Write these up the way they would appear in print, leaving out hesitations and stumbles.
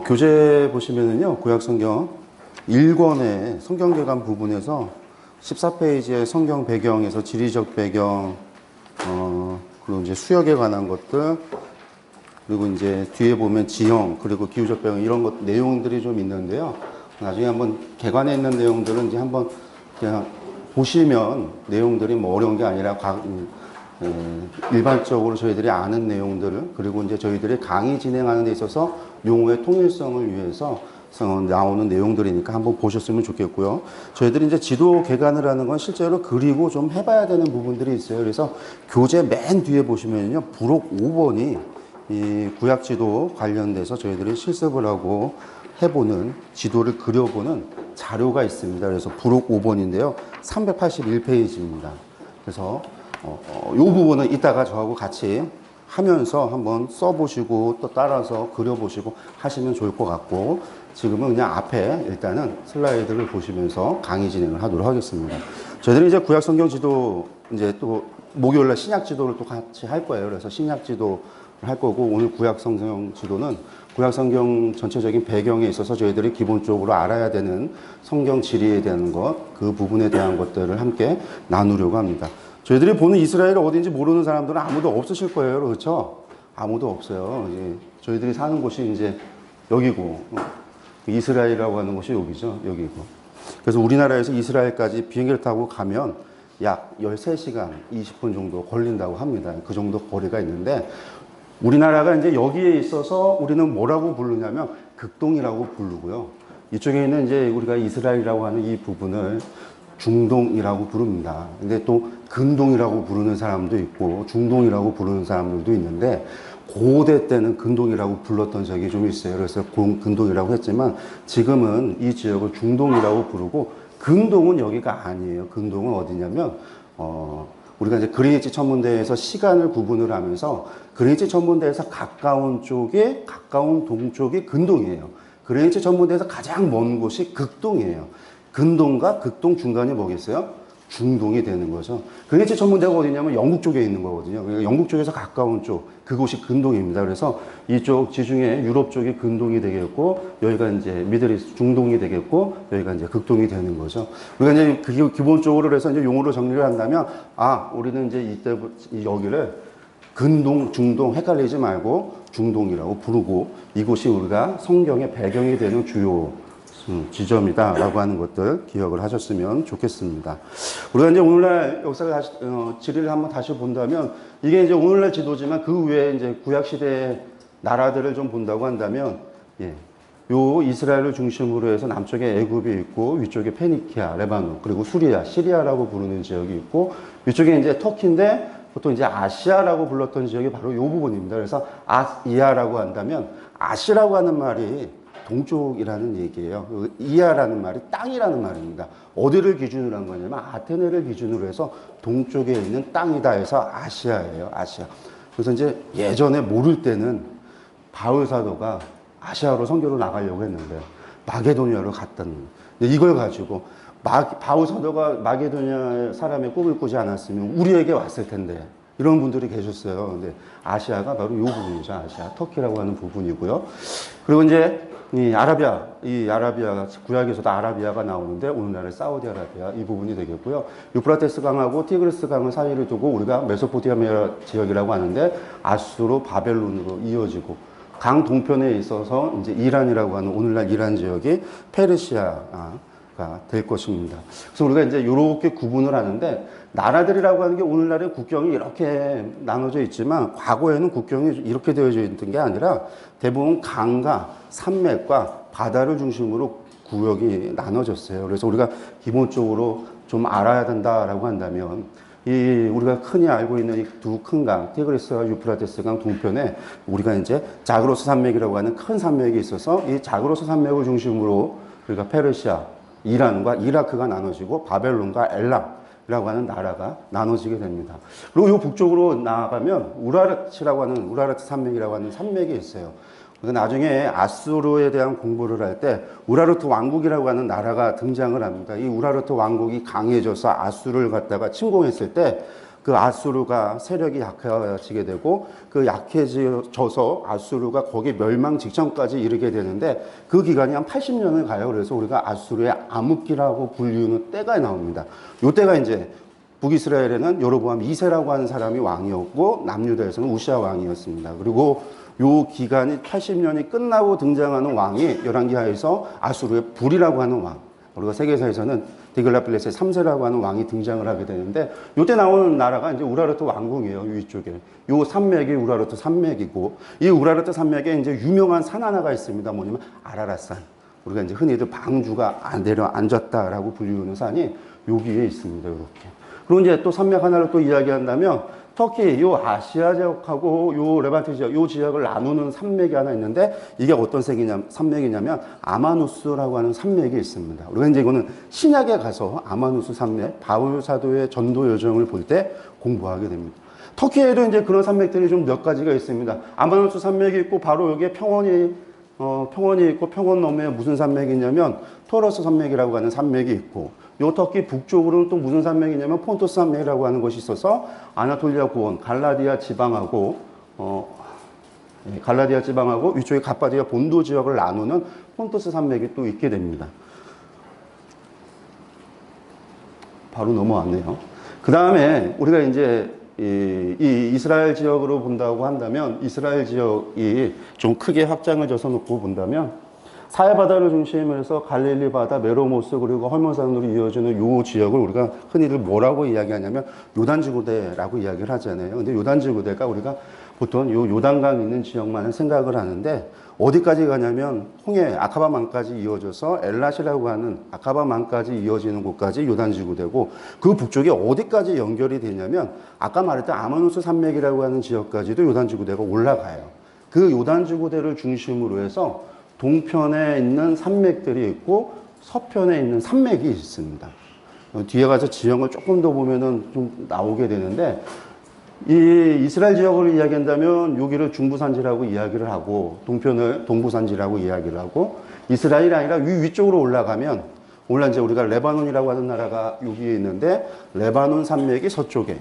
교재 보시면은요, 구약성경 1권의 성경개관 부분에서 14페이지의 성경 배경에서 지리적 배경, 그리고 이제 수역에 관한 것들, 그리고 이제 뒤에 보면 지형, 그리고 기후적 배경, 이런 것, 내용들이 좀 있는데요. 나중에 한번 개관에 있는 내용들은 이제 한번 그냥 보시면 내용들이 뭐 어려운 게 아니라 일반적으로 저희들이 아는 내용들을, 그리고 이제 저희들이 강의 진행하는 데 있어서 용어의 통일성을 위해서 나오는 내용들이니까 한번 보셨으면 좋겠고요. 저희들이 이제 지도 개관을 하는 건 실제로 그리고 좀 해봐야 되는 부분들이 있어요. 그래서 교재 맨 뒤에 보시면요, 부록 5번이 이 구약 지도 관련돼서 저희들이 실습을 하고 해보는, 지도를 그려보는 자료가 있습니다. 그래서 부록 5번인데요, 381페이지입니다. 그래서 이 부분은 이따가 저하고 같이 하면서 한번 써보시고 또 따라서 그려보시고 하시면 좋을 것 같고, 지금은 그냥 앞에 일단은 슬라이드를 보시면서 강의 진행을 하도록 하겠습니다. 저희들이 이제 구약 성경 지도, 이제 또 목요일날 신약 지도를 또 같이 할 거예요. 그래서 신약 지도를 할 거고, 오늘 구약 성경 지도는 구약 성경 전체적인 배경에 있어서 저희들이 기본적으로 알아야 되는 성경 지리에 대한 것, 그 부분에 대한 것들을 함께 나누려고 합니다. 저희들이 보는 이스라엘이 어딘지 모르는 사람들은 아무도 없으실 거예요. 그렇죠? 아무도 없어요. 저희들이 사는 곳이 이제 여기고, 이스라엘이라고 하는 곳이 여기죠. 여기고. 그래서 우리나라에서 이스라엘까지 비행기를 타고 가면 약 13시간 20분 정도 걸린다고 합니다. 그 정도 거리가 있는데, 우리나라가 이제 여기에 있어서 우리는 뭐라고 부르냐면 극동이라고 부르고요. 이쪽에 있는 이제 우리가 이스라엘이라고 하는 이 부분을 중동이라고 부릅니다. 근데 또 근동이라고 부르는 사람도 있고 중동이라고 부르는 사람들도 있는데, 고대 때는 근동이라고 불렀던 적이 좀 있어요. 그래서 근동이라고 했지만 지금은 이 지역을 중동이라고 부르고, 근동은 여기가 아니에요. 근동은 어디냐면 우리가 이제 그리니치 천문대에서 시간을 구분을 하면서 그리니치 천문대에서 가까운 동쪽이 근동이에요. 그리니치 천문대에서 가장 먼 곳이 극동이에요. 근동과 극동 중간이 뭐겠어요? 중동이 되는 거죠. 그리니치 천문대가 어디냐면 영국 쪽에 있는 거거든요. 그러니까 영국 쪽에서 가까운 쪽, 그곳이 근동입니다. 그래서 이쪽 지중해 유럽 쪽이 근동이 되겠고, 여기가 이제 미드리스트 중동이 되겠고, 여기가 이제 극동이 되는 거죠. 우리가 이제 그게 기본적으로 그래서 이제 용어로 정리를 한다면, 우리는 이제 이때 여기를 근동, 중동 헷갈리지 말고 중동이라고 부르고, 이곳이 우리가 성경의 배경이 되는 주요 지점이다 라고 하는 것들 기억을 하셨으면 좋겠습니다. 우리가 이제 오늘날 역사를 지리를 한번 다시 본다면, 이게 이제 오늘날 지도지만 그 외에 이제 구약시대의 나라들을 좀 본다고 한다면, 요 이스라엘을 중심으로 해서 남쪽에 애굽이 있고, 위쪽에 페니키아, 레바논, 그리고 수리아, 시리아라고 부르는 지역이 있고, 위쪽에 이제 터키인데 보통 이제 아시아라고 불렀던 지역이 바로 요 부분입니다. 그래서 아시아라고 한다면, 아시라고 하는 말이 동쪽이라는 얘기예요. 이하라는 말이 땅이라는 말입니다. 어디를 기준으로 한 거냐면 아테네를 기준으로 해서 동쪽에 있는 땅이다 해서 아시아예요. 아시아. 그래서 이제 예전에 모를 때는 바울 사도가 아시아로 선교로 나가려고 했는데 마게도니아로 갔다는, 이걸 가지고 바울 사도가 마게도니아 사람의 꿈을 꾸지 않았으면 우리에게 왔을 텐데, 이런 분들이 계셨어요. 근데 아시아가 바로 이 부분이죠. 아시아, 터키라고 하는 부분이고요. 그리고 이제 이 아라비아가 구약에서도 아라비아가 나오는데, 오늘날의 사우디아라비아 이 부분이 되겠고요. 유프라테스 강하고 티그리스 강을 사이를 두고 우리가 메소포타미아 지역이라고 하는데, 아수르, 바벨론으로 이어지고, 강 동편에 있어서 이제 이란이라고 하는 오늘날 이란 지역이 페르시아가 될 것입니다. 그래서 우리가 이제 이렇게 구분을 하는데, 나라들이라고 하는 게 오늘날의 국경이 이렇게 나눠져 있지만 과거에는 국경이 이렇게 되어져 있던 게 아니라 대부분 강과 산맥과 바다를 중심으로 구역이 나눠졌어요. 그래서 우리가 기본적으로 좀 알아야 된다라고 한다면, 우리가 흔히 알고 있는 이 두 큰 강, 티그리스와 유프라테스 강 동편에 우리가 이제 자그로스 산맥이라고 하는 큰 산맥이 있어서, 이 자그로스 산맥을 중심으로 우리가 페르시아, 이란과 이라크가 나눠지고, 바벨론과 엘람이라고 하는 나라가 나눠지게 됩니다. 그리고 이 북쪽으로 나아가면 우라르트 산맥이라고 하는 산맥이 있어요. 나중에 아수르에 대한 공부를 할 때 우라르트 왕국이라고 하는 나라가 등장을 합니다. 이 우라르트 왕국이 강해져서 아수르를 갖다가 침공했을 때 그 아수르가 세력이 약해지게 되고 그 약해져서 아수르가 거기 멸망 직전까지 이르게 되는데 그 기간이 한 80년을 가요. 그래서 우리가 아수르의 암흑기라고 불리우는 때가 나옵니다. 요 때가 이제 북이스라엘에는 여로보암 2세라고 하는 사람이 왕이었고 남유다에서는 우시아 왕이었습니다. 그리고 요 기간이 80년이 끝나고 등장하는 왕이 열왕기하에서 아수르의 불이라고 하는 왕. 우리가 세계사에서는 디글라필레스의 3세라고 하는 왕이 등장을 하게 되는데 요때 나오는 나라가 이제 우라르트 왕궁이에요. 위쪽에. 요 산맥이 우라르트 산맥이고 이 우라르트 산맥에 이제 유명한 산 하나가 있습니다. 뭐냐면 아라랏산. 우리가 이제 흔히들 방주가 내려앉았다라고 불리우는 산이 여기에 있습니다. 이렇게. 그리고 이제 또 산맥 하나를 또 이야기한다면 터키, 요 아시아 지역하고 요 레반트 지역, 요 지역을 나누는 산맥이 하나 있는데 이게 어떤 산맥이냐면 아마누스라고 하는 산맥이 있습니다. 우리가 이제 이거는 신약에 가서 아마누스 산맥, 바울 사도의 전도 여정을 볼 때 공부하게 됩니다. 터키에도 이제 그런 산맥들이 좀 몇 가지가 있습니다. 아마누스 산맥이 있고 바로 여기에 평원이 있고 평원 너머에 무슨 산맥이 있냐면 토러스 산맥이라고 하는 산맥이 있고 요 터키 북쪽으로는 또 무슨 산맥이냐면 폰토스 산맥이라고 하는 것이 있어서 아나톨리아 고원, 갈라디아 지방하고 위쪽에 갑바디아 본도 지역을 나누는 폰토스 산맥이 또 있게 됩니다. 바로 넘어왔네요. 그 다음에 우리가 이제 이 이스라엘 지역으로 본다고 한다면 이스라엘 지역이 좀 크게 확장을 져서 놓고 본다면 사해바다를 중심으로 해서 갈릴리 바다, 메로모스 그리고 헐몬산으로 이어지는 요 지역을 우리가 흔히들 뭐라고 이야기하냐면 요단지구대라고 이야기를 하잖아요. 근데 요단지구대가 우리가 보통 요 요단강 있는 지역만을 생각을 하는데 어디까지 가냐면 홍해 아카바만까지 이어져서 엘라시라고 하는 아카바만까지 이어지는 곳까지 요단지구대고 그 북쪽에 어디까지 연결이 되냐면 아까 말했던 아마누스 산맥이라고 하는 지역까지도 요단지구대가 올라가요. 그 요단지구대를 중심으로 해서 동편에 있는 산맥들이 있고 서편에 있는 산맥이 있습니다. 뒤에 가서 지형을 조금 더 보면은 좀 나오게 되는데 이 이스라엘 지역을 이야기한다면 여기를 중부산지라고 이야기를 하고 동편을 동부산지라고 이야기를 하고 이스라엘이 아니라 위쪽으로 올라가면 이제 우리가 레바논이라고 하는 나라가 여기에 있는데 레바논 산맥이 서쪽에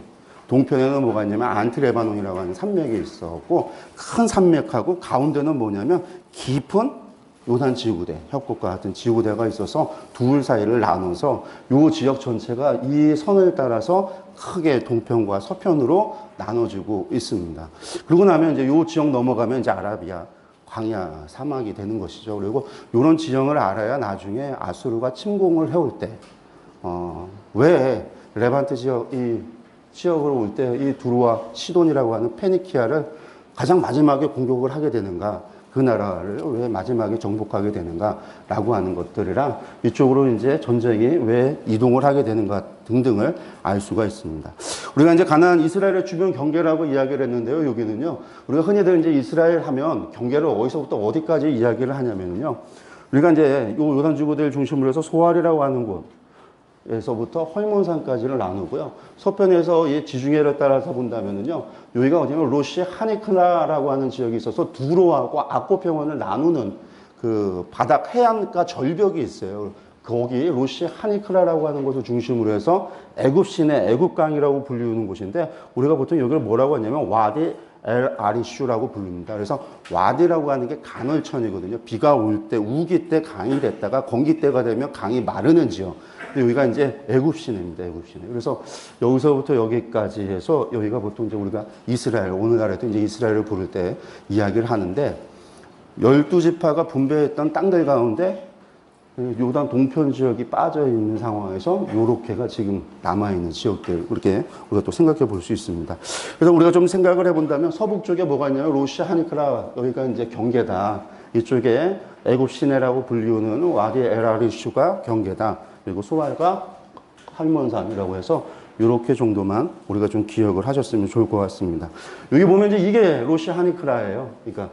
동편에는 뭐가 있냐면 안트레바논이라고 하는 산맥이 있었고 큰 산맥하고 가운데는 뭐냐면 깊은 요단 지구대, 협곡과 같은 지구대가 있어서 둘 사이를 나눠서 요 지역 전체가 이 선을 따라서 크게 동편과 서편으로 나눠지고 있습니다. 그러고 나면 이제 요 지역 넘어가면 이제 아라비아 광야 사막이 되는 것이죠. 그리고 이런 지형을 알아야 나중에 아수르가 침공을 해올 때, 왜 레반트 지역, 이 지역으로 올 때 이 두루와 시돈이라고 하는 페니키아를 가장 마지막에 공격을 하게 되는가, 그 나라를 왜 마지막에 정복하게 되는가라고 하는 것들이랑 이쪽으로 이제 전쟁이 왜 이동을 하게 되는가 등등을 알 수가 있습니다. 우리가 이제 가나안 이스라엘의 주변 경계라고 이야기를 했는데요. 여기는요. 우리가 흔히들 이제 이스라엘 하면 경계를 어디서부터 어디까지 이야기를 하냐면요. 우리가 이제 요 요단지구대를 중심으로 해서 소알이라고 하는 곳 에서부터 헐몬산까지를 나누고요. 서편에서 이 지중해를 따라서 본다면은요, 여기가 어디냐면 로시 하니크라라고 하는 지역이 있어서 두로하고 아코평원을 나누는 그 바닥 해안가 절벽이 있어요. 거기 로시 하니크라라고 하는 곳을 중심으로 해서 애굽 시내 애굽강이라고 불리우는 곳인데 우리가 보통 여기를 뭐라고 하냐면 와디 엘 아리슈라고 부릅니다. 그래서 와디라고 하는 게 간헐천이거든요. 비가 올 때 우기 때 강이 됐다가 건기 때가 되면 강이 마르는 지역. 근데 여기가 이제 애굽 시내입니다. 애굽 시내. 그래서 여기서부터 여기까지 해서 여기가 보통 이제 우리가 이스라엘, 오늘날에도 이제 이스라엘을 부를 때 이야기를 하는데 12지파가 분배했던 땅들 가운데 요단 동편 지역이 빠져 있는 상황에서 요렇게가 지금 남아있는 지역들, 그렇게 우리가 또 생각해 볼 수 있습니다. 그래서 우리가 좀 생각을 해본다면 서북 쪽에 뭐가 있냐면 로시 하니크라, 여기가 이제 경계다. 이쪽에 애굽 시내라고 불리우는 와디 에라리슈가 경계다. 그리고 소알과 할몬산이라고 해서 이렇게 정도만 우리가 좀 기억을 하셨으면 좋을 것 같습니다. 여기 보면 이제 이게 로시 하니크라예요. 그러니까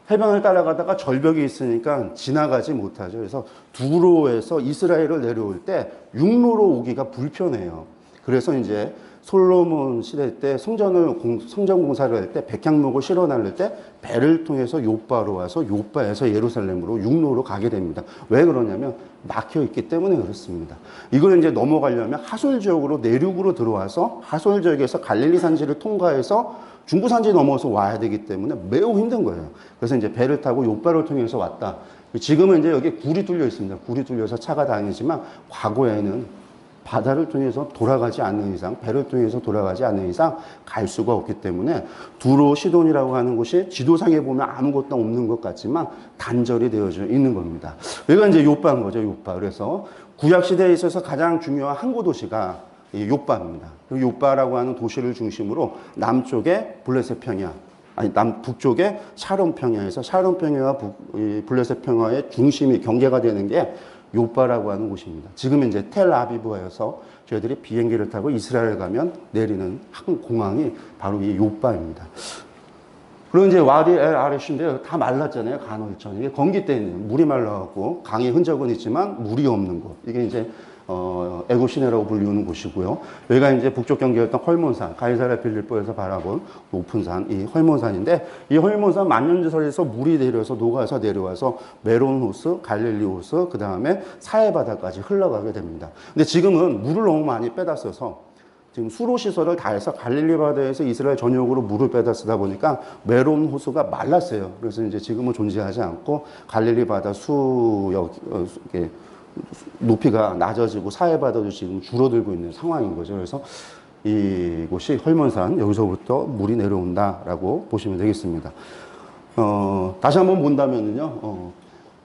해변을 따라가다가 절벽이 있으니까 지나가지 못하죠. 그래서 두로에서 이스라엘을 내려올 때 육로로 오기가 불편해요. 그래서 이제 솔로몬 시대 때 성전 공사를 할 때 백향목을 실어 나를 때 배를 통해서 요바로 와서 요바에서 예루살렘으로 육로로 가게 됩니다. 왜 그러냐면 막혀 있기 때문에 그렇습니다. 이걸 이제 넘어가려면 하솔 지역으로 내륙으로 들어와서 하솔 지역에서 갈릴리 산지를 통과해서 중부 산지 넘어서 와야 되기 때문에 매우 힘든 거예요. 그래서 이제 배를 타고 요바를 통해서 왔다. 지금은 이제 여기 굴이 뚫려 있습니다. 굴이 뚫려서 차가 다니지만 과거에는 바다를 통해서 돌아가지 않는 이상, 배를 통해서 돌아가지 않는 이상 갈 수가 없기 때문에 두로 시돈이라고 하는 곳이 지도상에 보면 아무것도 없는 것 같지만 단절이 되어져 있는 겁니다. 여기가 이제 요바인 거죠, 요바. 그래서 구약 시대에 있어서 가장 중요한 항구 도시가 이 요바입니다. 그리고 요바라고 하는 도시를 중심으로 남쪽에 블레셋 평야, 북쪽에 샤론 평야에서 샤론 평야와 블레셋 평야의 중심이 경계가 되는 게 요바라고 하는 곳입니다. 지금 이제 텔아비브에서 저희들이 비행기를 타고 이스라엘 가면 내리는 한 공항이 바로 이 요바입니다. 그리고 이제 와디 엘 아레시인데 다 말랐잖아요. 간헐천. 이게 건기 때 있는 물이 말라갖고 강의 흔적은 있지만 물이 없는 곳. 이게 이제 애굽 시내라고 불리우는 곳이고요. 여기가 이제 북쪽 경계였던 헐몬산, 가이사랴 빌립보에서 바라본 높은 산, 이 헐몬산인데 이 헐몬산 만년지설에서 물이 내려서 녹아서 내려와서 메론 호수, 갈릴리 호수, 그 다음에 사해 바다까지 흘러가게 됩니다. 근데 지금은 물을 너무 많이 빼다 써서 지금 수로 시설을 다 해서 갈릴리 바다에서 이스라엘 전역으로 물을 빼다 쓰다 보니까 메론 호수가 말랐어요. 그래서 이제 지금은 존재하지 않고 갈릴리 바다 수역 높이가 낮아지고 사해바다도 지금 줄어들고 있는 상황인 거죠. 그래서 이곳이 헐몬산, 여기서부터 물이 내려온다라고 보시면 되겠습니다. 다시 한번 본다면요,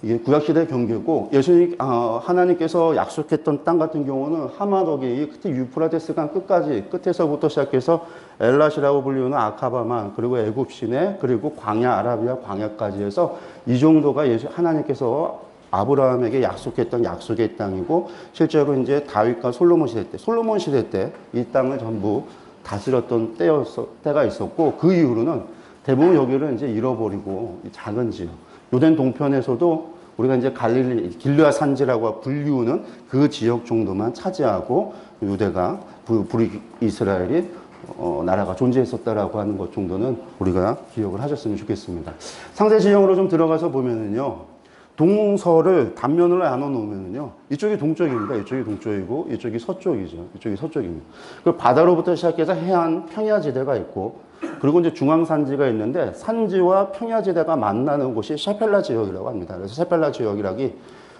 이게 구약시대 경계고, 예수님, 하나님께서 약속했던 땅 같은 경우는 하마덕이 끝에 유프라테스강 끝까지, 끝에서부터 시작해서 엘라시라고 불리우는 아카바만, 그리고 애굽 시내, 그리고 광야, 아라비아 광야까지 해서 이 정도가 하나님께서 아브라함에게 약속했던 약속의 땅이고, 실제로 이제 다윗과 솔로몬 시대 때 이 땅을 전부 다스렸던 때가 있었고, 그 이후로는 대부분 여기를 이제 잃어버리고 작은 지역, 요덴 동편에서도 우리가 이제 길르앗 산지라고 불리우는 그 지역 정도만 차지하고 유대가 이스라엘이 나라가 존재했었다라고 하는 것 정도는 우리가 기억을 하셨으면 좋겠습니다. 상세 지형으로 좀 들어가서 보면은요, 동서를 단면으로 나눠 놓으면요, 이쪽이 동쪽입니다. 이쪽이 동쪽이고, 이쪽이 서쪽이죠. 이쪽이 서쪽입니다. 그 바다로부터 시작해서 해안 평야지대가 있고, 그리고 이제 중앙산지가 있는데, 산지와 평야지대가 만나는 곳이 셰펠라 지역이라고 합니다. 그래서 셰펠라 지역이라기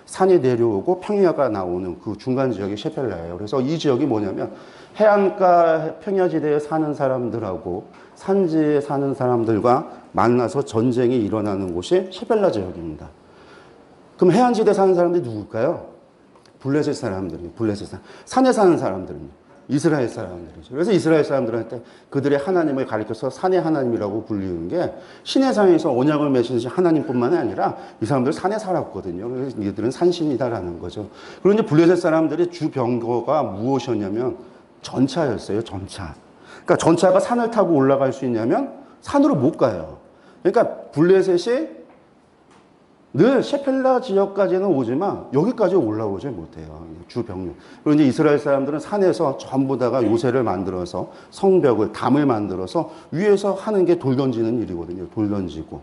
산이 내려오고 평야가 나오는 그 중간 지역이 셰펠라예요. 그래서 이 지역이 뭐냐면, 해안가 평야지대에 사는 사람들하고 산지에 사는 사람들과 만나서 전쟁이 일어나는 곳이 셰펠라 지역입니다. 그럼 해안지대 사는 사람들이 누굴까요? 블레셋 사람들이에요. 블레셋 사람. 산에 사는 사람들은요, 이스라엘 사람들이죠. 그래서 이스라엘 사람들한테 그들의 하나님을 가리켜서 산의 하나님이라고 불리는 게, 신의 상에서 언약을 맺으신 하나님뿐만 아니라 이 사람들 산에 살았거든요. 그래서 이들은 산신이다라는 거죠. 그리고 이제 블레셋 사람들의 주 병거가 무엇이었냐면 전차였어요. 전차. 그러니까 전차가 산을 타고 올라갈 수 있냐면 산으로 못 가요. 그러니까 블레셋이 늘 셰펠라 지역까지는 오지만 여기까지 올라오지 못해요. 주병력. 그리고 이제 이스라엘 사람들은 산에서 전부 다가 요새를 만들어서 성벽을, 담을 만들어서 위에서 하는 게 돌 던지는 일이거든요. 돌 던지고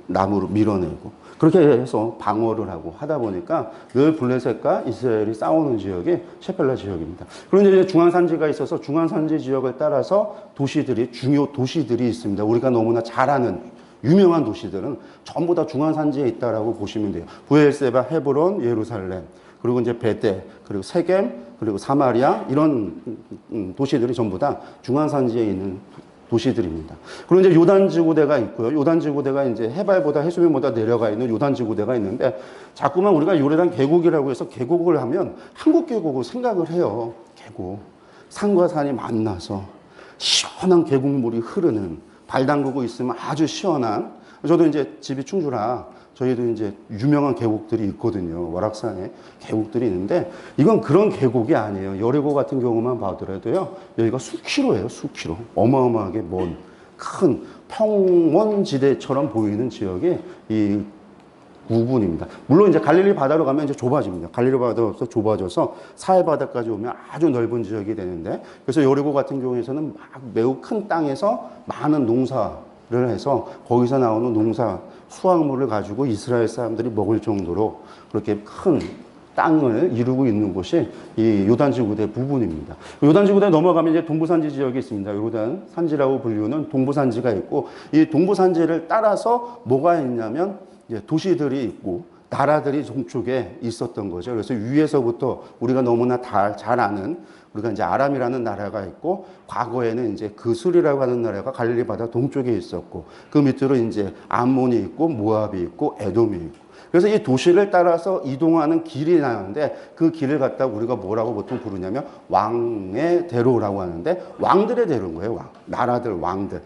나무로 밀어내고 그렇게 해서 방어를 하고 하다 보니까 늘 블레셋과 이스라엘이 싸우는 지역이 셰펠라 지역입니다. 그리고 이제 중앙산지가 있어서 중앙산지 지역을 따라서 중요 도시들이 있습니다. 우리가 너무나 잘 아는 유명한 도시들은 전부 다 중앙산지에 있다라고 보시면 돼요. 부엘세바, 헤브론, 예루살렘, 그리고 이제 베델, 그리고 세겜, 그리고 사마리아, 이런 도시들이 전부 다 중앙산지에 있는 도시들입니다. 그리고 이제 요단지구대가 있고요. 요단지구대가 이제 해발보다 해수면보다 내려가 있는 요단지구대가 있는데, 자꾸만 우리가 요르단 계곡이라고 해서 계곡을 하면 한국 계곡을 생각을 해요. 계곡. 산과 산이 만나서 시원한 계곡물이 흐르는, 발 담그고 있으면 아주 시원한, 저도 이제 집이 충주라 저희도 이제 유명한 계곡들이 있거든요. 월악산에 계곡들이 있는데, 이건 그런 계곡이 아니에요. 여리고 같은 경우만 봐더라도요, 여기가 수키로예요. 수키로. 어마어마하게 먼 큰 평원지대처럼 보이는 지역이 이 부분입니다. 물론 이제 갈릴리 바다로 가면 이제 좁아집니다. 갈릴리 바다로서 좁아져서 사해 바다까지 오면 아주 넓은 지역이 되는데, 그래서 여리고 같은 경우에서는 막 매우 큰 땅에서 많은 농사를 해서 거기서 나오는 농사 수확물을 가지고 이스라엘 사람들이 먹을 정도로 그렇게 큰 땅을 이루고 있는 곳이 이 요단지구대 부분입니다. 요단지구대 넘어가면 이제 동부산지 지역이 있습니다. 요단 산지라고 불리우는 동부산지가 있고, 이 동부산지를 따라서 뭐가 있냐면 이제 도시들이 있고 나라들이 동쪽에 있었던 거죠. 그래서 위에서부터 우리가 너무나 다 잘 아는 우리가 이제 아람이라는 나라가 있고, 과거에는 이제 그술이라고 하는 나라가 갈릴리 바다 동쪽에 있었고, 그 밑으로 이제 암몬이 있고 모압이 있고 에돔이 있고, 그래서 이 도시를 따라서 이동하는 길이 나는데, 그 길을 갖다가 우리가 뭐라고 보통 부르냐면 왕의 대로라고 하는데, 왕들의 대로인 거예요. 왕. 나라들, 왕들.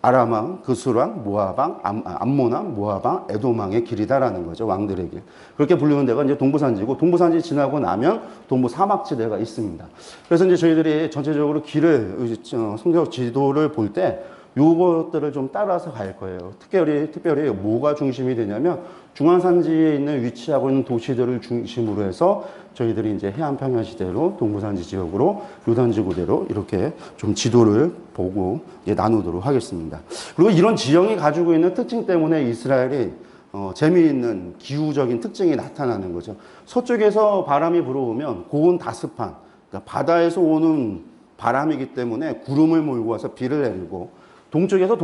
아람왕, 그술왕, 모압왕, 암몬왕, 모압왕, 에돔왕의 길이다라는 거죠. 왕들의 길. 그렇게 불리는 데가 이제 동부산지고, 동부산지 지나고 나면 동부 사막지대가 있습니다. 그래서 이제 저희들이 전체적으로 길을, 성경 지도를 볼 때 요것들을 좀 따라서 갈 거예요. 특별히 뭐가 중심이 되냐면 중앙산지에 있는 위치하고 있는 도시들을 중심으로 해서 저희들이 이제 해안평야시대로 동부산지 지역으로 요단지구대로 이렇게 좀 지도를 보고 나누도록 하겠습니다. 그리고 이런 지형이 가지고 있는 특징 때문에 이스라엘이 재미있는 기후적인 특징이 나타나는 거죠. 서쪽에서 바람이 불어오면 고온 다습한, 그러니까 바다에서 오는 바람이기 때문에 구름을 몰고 와서 비를 내리고, 동쪽에서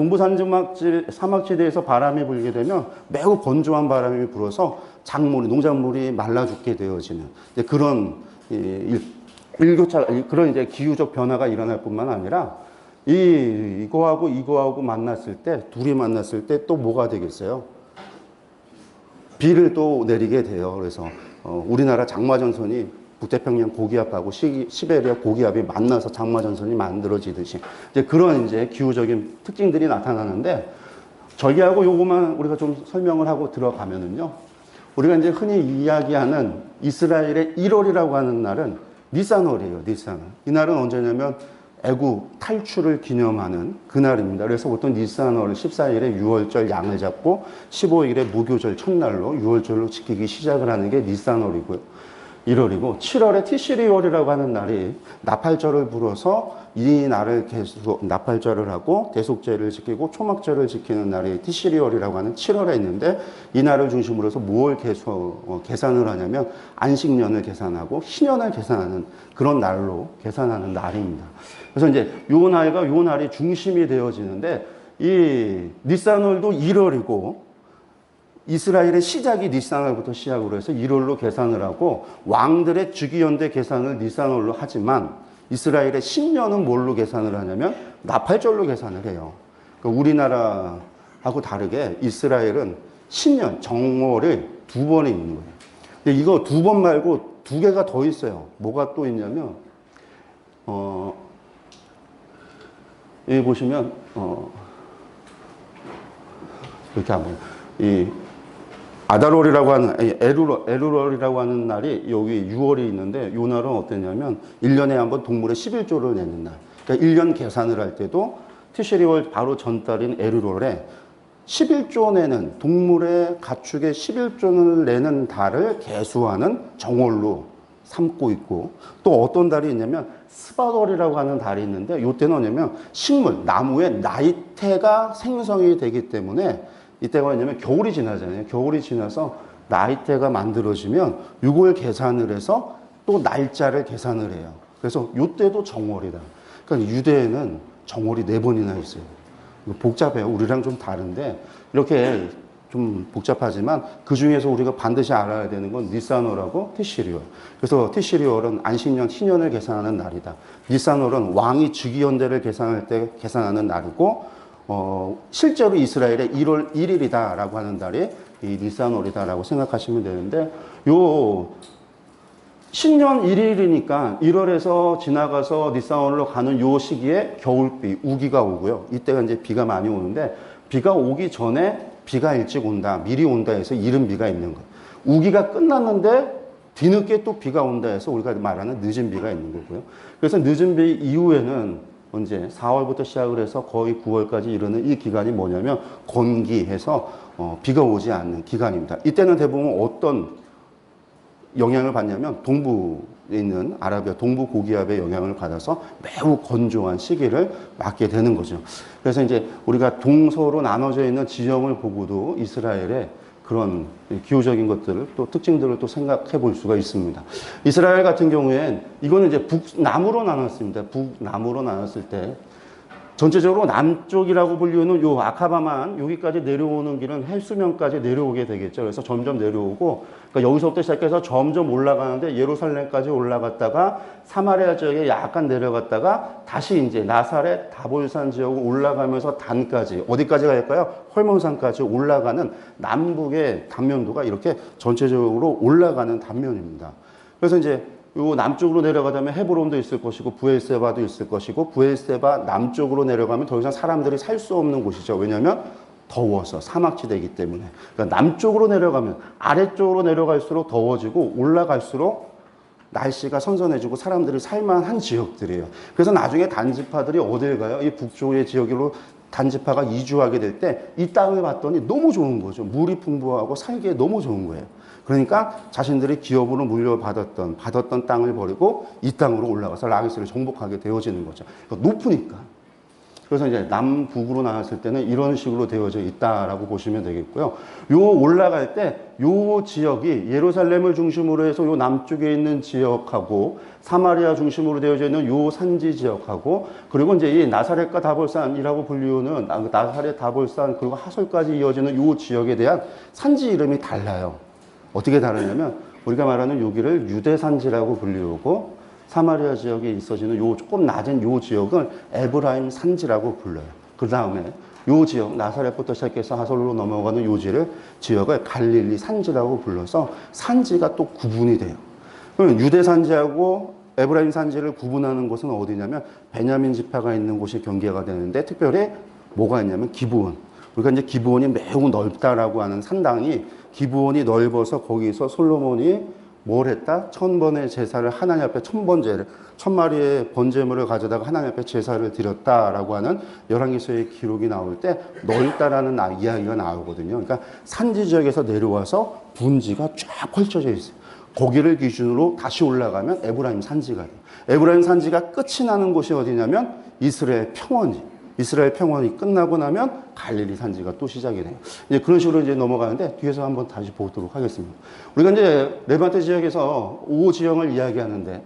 사막지대에서 바람이 불게 되면 매우 건조한 바람이 불어서 농작물이 말라 죽게 되어지는 그런 그런 이제 기후적 변화가 일어날 뿐만 아니라, 이거하고 만났을 때, 둘이 만났을 때 또 뭐가 되겠어요? 비를 또 내리게 돼요. 그래서 우리나라 장마전선이 북태평양 고기압하고 시베리아 고기압이 만나서 장마전선이 만들어지듯이 이제 그런 이제 기후적인 특징들이 나타나는데, 저기하고 요거만 우리가 좀 설명을 하고 들어가면은요, 우리가 이제 흔히 이야기하는 이스라엘의 1월이라고 하는 날은 니산월이에요. 니산월. 이 날은 언제냐면 애굽 탈출을 기념하는 그날입니다. 그래서 보통 니산월 14일에 유월절 양을 잡고 15일에 무교절 첫날로 유월절로 지키기 시작을 하는 게 니산월이고요. 1월이고, 7월에 티시리월이라고 하는 날이 나팔절을 불어서 이 날을 계속 나팔절을 하고 대속제를 지키고 초막절을 지키는 날이 티시리월이라고 하는 7월에 있는데, 이 날을 중심으로 해서 뭘 계산을 하냐면 안식년을 계산하고 희년을 계산하는 그런 날로 계산하는 날입니다. 그래서 이제 요 날이 중심이 되어지는데, 이 니산월도 1월이고 이스라엘의 시작이 니산월부터 시작으로 해서 1월로 계산을 하고, 왕들의 주기연대 계산을 니산월로 하지만 이스라엘의 신년은 뭘로 계산을 하냐면 나팔절로 계산을 해요. 그러니까 우리나라하고 다르게 이스라엘은 신년, 정월을 2번이 있는 거예요. 근데 이거 2번 말고 2개가 더 있어요. 뭐가 또 있냐면 여기 보시면 이렇게 한번 아달월이라고 하는, 에루월이라고 하는 날이 여기 6월이 있는데, 이 날은 어땠냐면 1년에 한번 동물의 11조를 내는 날. 그러니까 1년 계산을 할 때도 티시리월 바로 전달인 에루월에 11조 내는, 동물의 가축의 11조를 내는 달을 계수하는 정월로 삼고 있고, 또 어떤 달이 있냐면 스바월이라고 하는 달이 있는데, 이때는 뭐냐면 식물, 나무의 나이테가 생성이 되기 때문에, 이때가 뭐냐면 겨울이 지나잖아요. 겨울이 지나서 나이테가 만들어지면 이걸 계산을 해서 또 날짜를 계산을 해요. 그래서 이때도 정월이다. 그러니까 유대에는 정월이 4번이나 있어요. 복잡해요. 우리랑 좀 다른데, 이렇게 좀 복잡하지만 그 중에서 우리가 반드시 알아야 되는 건 니산월하고 티시리월. 그래서 티시리월은 안식년, 희년을 계산하는 날이다. 니산월은 왕이 주기연대를 계산할 때 계산하는 날이고, 실제로 이스라엘의 1월 1일이다라고 하는 달이 이 니산월이다라고 생각하시면 되는데, 요 신년 1일이니까 1월에서 지나가서 니산월로 가는 요 시기에 겨울비, 우기가 오고요. 이때가 이제 비가 많이 오는데, 비가 오기 전에 비가 일찍 온다, 미리 온다 해서 이른 비가 있는 거예요. 우기가 끝났는데 뒤늦게 또 비가 온다 해서 우리가 말하는 늦은 비가 있는 거고요. 그래서 늦은 비 이후에는 언제 4월부터 시작을 해서 거의 9월까지 이르는 이 기간이 뭐냐면 건기해서 비가 오지 않는 기간입니다. 이때는 대부분 어떤 영향을 받냐면 동부에 있는 아라비아 동부 고기압의 영향을 받아서 매우 건조한 시기를 맞게 되는 거죠. 그래서 이제 우리가 동서로 나눠져 있는 지형을 보고도 이스라엘의 그런 기후적인 것들을 또 특징들을 또 생각해 볼 수가 있습니다. 이스라엘 같은 경우엔 이거는 이제 북남으로 나눴습니다. 북남으로 나눴을 때 전체적으로 남쪽이라고 불리우는 요 아카바만 여기까지 내려오는 길은 해수면까지 내려오게 되겠죠. 그래서 점점 내려오고 그러니까 여기서부터 시작해서 점점 올라가는데 예루살렘까지 올라갔다가 사마리아 지역에 약간 내려갔다가 다시 이제 나사렛 다볼산 지역으로 올라가면서 단까지 어디까지 갈까요? 헐몬산까지 올라가는 남북의 단면도가 이렇게 전체적으로 올라가는 단면입니다. 그래서 이제 요 남쪽으로 내려가자면 헤브론도 있을 것이고 부엘세바도 있을 것이고 부엘세바 남쪽으로 내려가면 더 이상 사람들이 살 수 없는 곳이죠. 왜냐하면 더워서 사막지대이기 때문에. 그러니까 남쪽으로 내려가면 아래쪽으로 내려갈수록 더워지고 올라갈수록 날씨가 선선해지고 사람들이 살만한 지역들이에요. 그래서 나중에 단지파들이 어딜 가요? 이 북쪽의 지역으로 단지파가 이주하게 될 때 이 땅을 봤더니 너무 좋은 거죠. 물이 풍부하고 살기에 너무 좋은 거예요. 그러니까 자신들이 기업으로 물려받았던 땅을 버리고 이 땅으로 올라가서 라기스를 정복하게 되어지는 거죠. 그러니까 높으니까. 그래서 이제 남북으로 나왔을 때는 이런 식으로 되어져 있다라고 보시면 되겠고요. 요 올라갈 때 요 지역이 예루살렘을 중심으로 해서 요 남쪽에 있는 지역하고 사마리아 중심으로 되어져 있는 요 산지 지역하고 그리고 이제 이 나사렛과 다볼산이라고 불리우는 나사렛, 다볼산 그리고 하솔까지 이어지는 요 지역에 대한 산지 이름이 달라요. 어떻게 다르냐면 우리가 말하는 여기를 유대산지라고 불리우고 사마리아 지역에 있어지는 요 조금 낮은 요 지역을 에브라임 산지라고 불러요. 그 다음에 요 지역 나사렛부터 시작해서 하솔로 넘어가는 요 지역을 갈릴리 산지라고 불러서 산지가 또 구분이 돼요. 그럼 유대 산지하고 에브라임 산지를 구분하는 곳은 어디냐면 베냐민 지파가 있는 곳이 경계가 되는데 특별히 뭐가 있냐면 기브온. 우리가 이제 기브온이 매우 넓다라고 하는 산당이 기브온이 넓어서 거기서 솔로몬이 뭘 했다? 1000번의 제사를 하나님 앞에 1000마리의 번제물을 가져다가 하나님 앞에 제사를 드렸다라고 하는 열왕기서의 기록이 나올 때 넓다라는 이야기가 나오거든요. 그러니까 산지 지역에서 내려와서 분지가 쫙 펼쳐져 있어요. 거기를 기준으로 다시 올라가면 에브라임 산지가 돼요. 에브라임 산지가 끝이 나는 곳이 어디냐면 이스라엘 평원이. 이스라엘 평원이 끝나고 나면 갈릴리 산지가 또 시작이 돼요. 이제 그런 식으로 이제 넘어가는데 뒤에서 한번 다시 보도록 하겠습니다. 우리가 이제 레반트 지역에서 오 지형을 이야기하는데,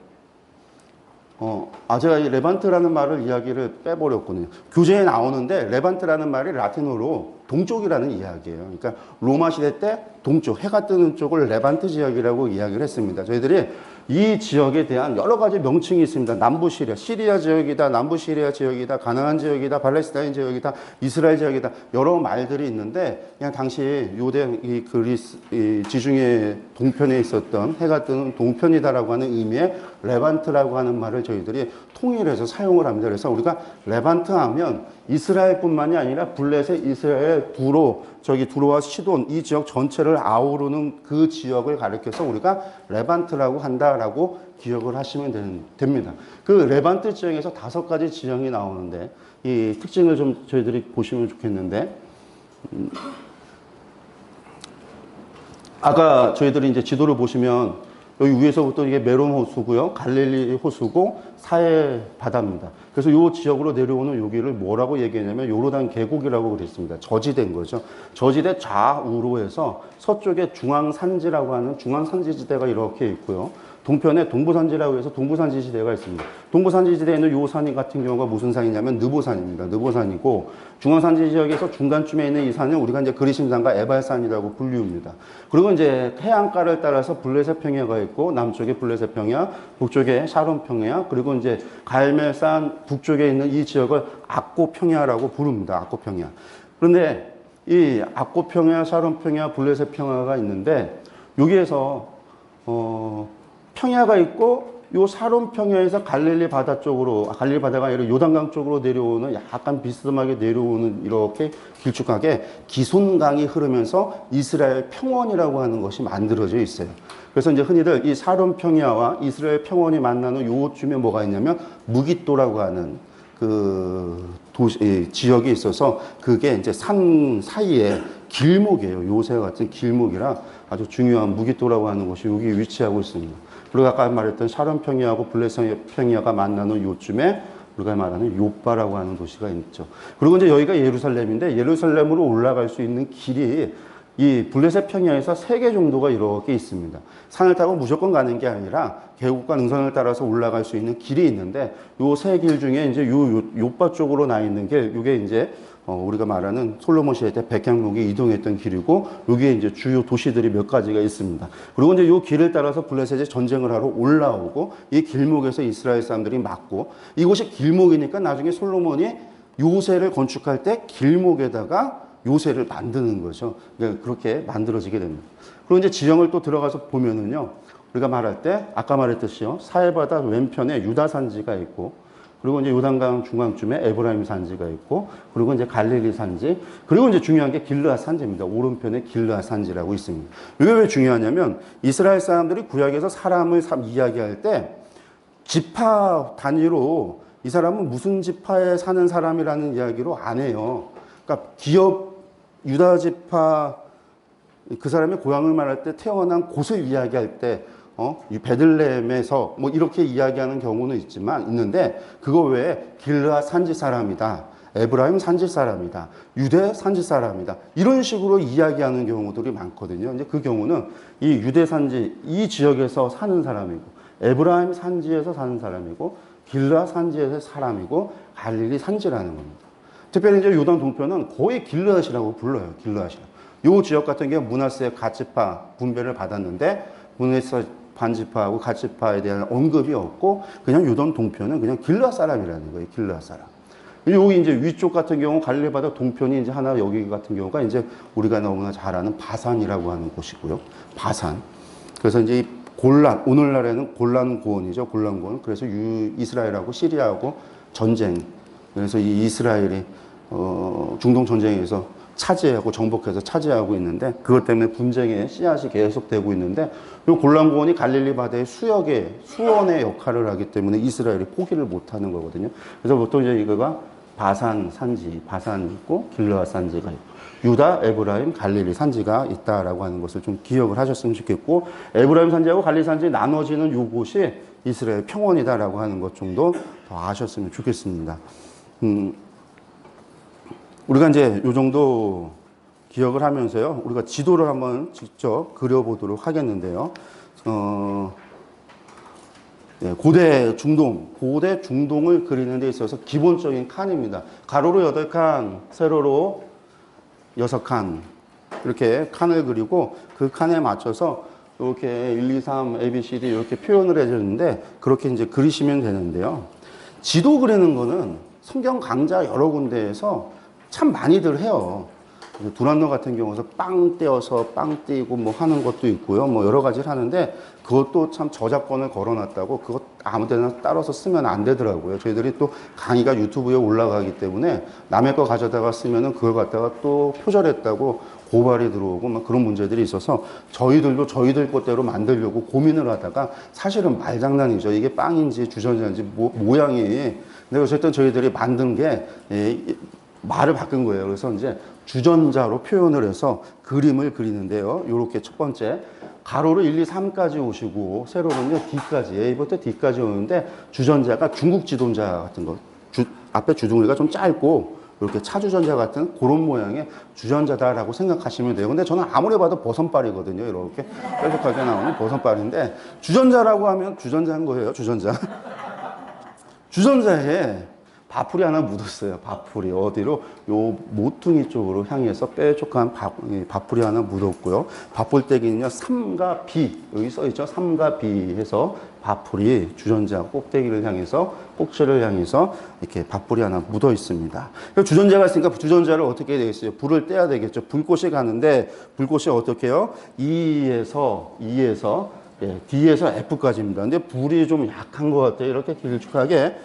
제가 이 레반트라는 말을 이야기를 빼버렸거든요. 교재에 나오는데 레반트라는 말이 라틴어로 동쪽이라는 이야기예요. 그러니까 로마 시대 때 동쪽, 해가 뜨는 쪽을 레반트 지역이라고 이야기를 했습니다. 저희들이 이 지역에 대한 여러 가지 명칭이 있습니다. 남부 시리아, 시리아 지역이다, 남부 시리아 지역이다, 가나안 지역이다, 팔레스타인 지역이다, 이스라엘 지역이다, 여러 말들이 있는데 그냥 당시 유대 이 그리스 이 지중해 동편에 있었던 해가 뜨는 동편이다라고 하는 의미의 레반트라고 하는 말을 저희들이 통일해서 사용을 합니다. 그래서 우리가 레반트 하면 이스라엘뿐만이 아니라 블레셋, 이스라엘, 두로와 시돈 이 지역 전체를 아우르는 그 지역을 가리켜서 우리가 레반트라고 한다라고 기억을 하시면 됩니다. 그 레반트 지역에서 5가지 지형이 나오는데 이 특징을 좀 저희들이 보시면 좋겠는데 아까 저희들이 이제 지도를 보시면 여기 위에서부터 이게 메론 호수고요. 갈릴리 호수고 사해 바다입니다. 그래서 이 지역으로 내려오는 여기를 뭐라고 얘기했냐면 요르단 계곡이라고 그랬습니다. 저지대인 거죠. 저지대 좌우로 해서 서쪽에 중앙산지라고 하는 중앙산지지대가 이렇게 있고요. 동편에 동부산지라고 해서 동부산지지대가 있습니다. 동부산지지대에 있는 요 산이 같은 경우가 무슨 산이냐면 느보산입니다. 느보산이고 중앙산지 지역에서 중간쯤에 있는 이 산은 우리가 이제 그리심산과 에발산이라고 분류합니다. 그리고 이제 해안가를 따라서 블레셋 평야가 있고 남쪽에 블레셋 평야, 북쪽에 샤론 평야, 그리고 이제 갈멜산 북쪽에 있는 이 지역을 악고 평야라고 부릅니다. 악고 평야. 그런데 이 악고 평야, 샤론 평야, 블레셋 평야가 있는데 여기에서 평야가 있고 요 사론 평야에서 갈릴리 바다 쪽으로 갈릴리 바다가 아니라 요단강 쪽으로 내려오는 약간 비스듬하게 내려오는 이렇게 길쭉하게 기손강이 흐르면서 이스라엘 평원이라고 하는 것이 만들어져 있어요. 그래서 이제 흔히들 이 사론 평야와 이스라엘 평원이 만나는 요쯤에 뭐가 있냐면 무깃도라고 하는 지역이 있어서 그게 이제 산 사이에 길목이에요. 요새 같은 길목이라 아주 중요한 무기토라고 하는 곳이 여기 위치하고 있습니다. 그리고 아까 말했던 샤론 평야하고 블레셋 평야가 만나는 요쯤에 우리가 말하는 요바라고 하는 도시가 있죠. 그리고 이제 여기가 예루살렘인데 예루살렘으로 올라갈 수 있는 길이 이 블레셋 평야에서 3개 정도가 이렇게 있습니다. 산을 타고 무조건 가는 게 아니라 계곡과 능선을 따라서 올라갈 수 있는 길이 있는데 요 3길 중에 이제 요바 쪽으로 나 있는 길, 요게 이제 우리가 말하는 솔로몬 시대 때 백향목이 이동했던 길이고 여기에 이제 주요 도시들이 몇 가지가 있습니다. 그리고 이제 요 길을 따라서 블레셋이 전쟁을 하러 올라오고 이 길목에서 이스라엘 사람들이 맞고 이곳이 길목이니까 나중에 솔로몬이 요새를 건축할 때 길목에다가 요새를 만드는 거죠. 그러니까 그렇게 만들어지게 됩니다. 그리고 이제 지형을 또 들어가서 보면은요, 우리가 말할 때 아까 말했듯이요, 사해바다 왼편에 유다 산지가 있고, 그리고 이제 요단강 중앙쯤에 에브라임 산지가 있고, 그리고 이제 갈릴리 산지, 그리고 이제 중요한 게 길르앗 산지입니다. 오른편에 길르앗 산지라고 있습니다. 이게 왜 중요하냐면 이스라엘 사람들이 구약에서 사람을 이야기할 때 지파 단위로 이 사람은 무슨 지파에 사는 사람이라는 이야기로 안 해요. 그러니까 기업 유다 지파 그 사람의 고향을 말할 때 태어난 곳을 이야기할 때 베들레헴에서 뭐 이렇게 이야기하는 경우는 있는데 그거 외에 길르앗 산지 사람이다. 에브라임 산지 사람이다. 유대 산지 사람이다. 이런 식으로 이야기하는 경우들이 많거든요. 이제 그 경우는 이 유대 산지 이 지역에서 사는 사람이고 에브라임 산지에서 사는 사람이고 길르앗 산지에서 사람이고 갈릴리 산지라는 겁니다. 특별히 이제 요단 동편은 거의 길르앗이라고 불러요. 길르앗이라고. 요 지역 같은 경우 므낫세 갓지파 분배를 받았는데 므낫세 반지파하고 갓지파에 대한 언급이 없고 그냥 요단 동편은 그냥 길르앗 사람이라는 거예요. 길르앗 사람. 여기 이제 위쪽 같은 경우 갈릴리 바다 동편이 이제 하나 여기 같은 경우가 이제 우리가 너무나 잘 아는 바산이라고 하는 곳이고요. 바산. 그래서 이제 골란 오늘날에는 골란 고원이죠. 골란 고원. 그래서 이스라엘하고 시리아하고 전쟁. 그래서 이 이스라엘이 중동 전쟁에서 차지하고 정복해서 차지하고 있는데 그것 때문에 분쟁의 씨앗이 계속되고 있는데 이 골란고원이 갈릴리 바다의 수원의 역할을 하기 때문에 이스라엘이 포기를 못하는 거거든요. 그래서 보통 이제 이거가 바산 산지, 바산 있고 길르앗 산지가 있고 유다, 에브라임, 갈릴리 산지가 있다라고 하는 것을 좀 기억을 하셨으면 좋겠고 에브라임 산지하고 갈릴리 산지 나눠지는 요곳이 이스라엘 평원이다라고 하는 것 정도 더 아셨으면 좋겠습니다. 우리가 이제 요 정도 기억을 하면서요, 우리가 지도를 한번 직접 그려보도록 하겠는데요. 고대 중동을 그리는 데 있어서 기본적인 칸입니다. 가로로 8칸, 세로로 6칸, 이렇게 칸을 그리고 그 칸에 맞춰서 이렇게 1, 2, 3, A, B, C, D 이렇게 표현을 해줬는데 그렇게 이제 그리시면 되는데요. 지도 그리는 거는 성경 강좌 여러 군데에서 참 많이들 해요. 두란노 같은 경우서 빵 떼어서 빵 띄고 뭐 하는 것도 있고요. 뭐 여러 가지를 하는데 그것도 참 저작권을 걸어놨다고 그것 아무 데나 따라서 쓰면 안 되더라고요. 저희들이 또 강의가 유튜브에 올라가기 때문에 남의 거 가져다가 쓰면은 그걸 갖다가 또 표절했다고 고발이 들어오고 막 그런 문제들이 있어서 저희들도 저희들 것대로 만들려고 고민을 하다가 사실은 말장난이죠. 이게 빵인지 주전자인지 모양이. 근데 어쨌든 저희들이 만든 게 말을 바꾼 거예요. 그래서 이제 주전자로 표현을 해서 그림을 그리는데요. 요렇게 첫 번째 가로로 1, 2, 3까지 오시고 세로는요 D까지 A부터 D까지 오는데 주전자가 중국 지도자 같은 거 앞에 주둥이가 좀 짧고 이렇게 차주전자 같은 그런 모양의 주전자다라고 생각하시면 돼요. 근데 저는 아무리 봐도 버선발이거든요. 이렇게 뾰족하게 나오는 버선발인데 주전자라고 하면 주전자인 거예요. 주전자. 주전자에 밥풀이 하나 묻었어요. 밥풀이 어디로? 요 모퉁이 쪽으로 향해서 뾰족한 밥풀이 하나 묻었고요. 밥풀떼기는요 삼과 비 여기 써 있죠. 삼과 비 해서 밥풀이 주전자 꼭대기를 향해서 꼭지를 향해서 이렇게 밥풀이 하나 묻어 있습니다. 주전자가 있으니까 주전자를 어떻게 해야 되겠어요? 불을 떼야 되겠죠. 불꽃이 가는데 불꽃이 어떻게 해요? E에서 D에서 F까지입니다. 근데 불이 좀 약한 것 같아요. 이렇게 길쭉하게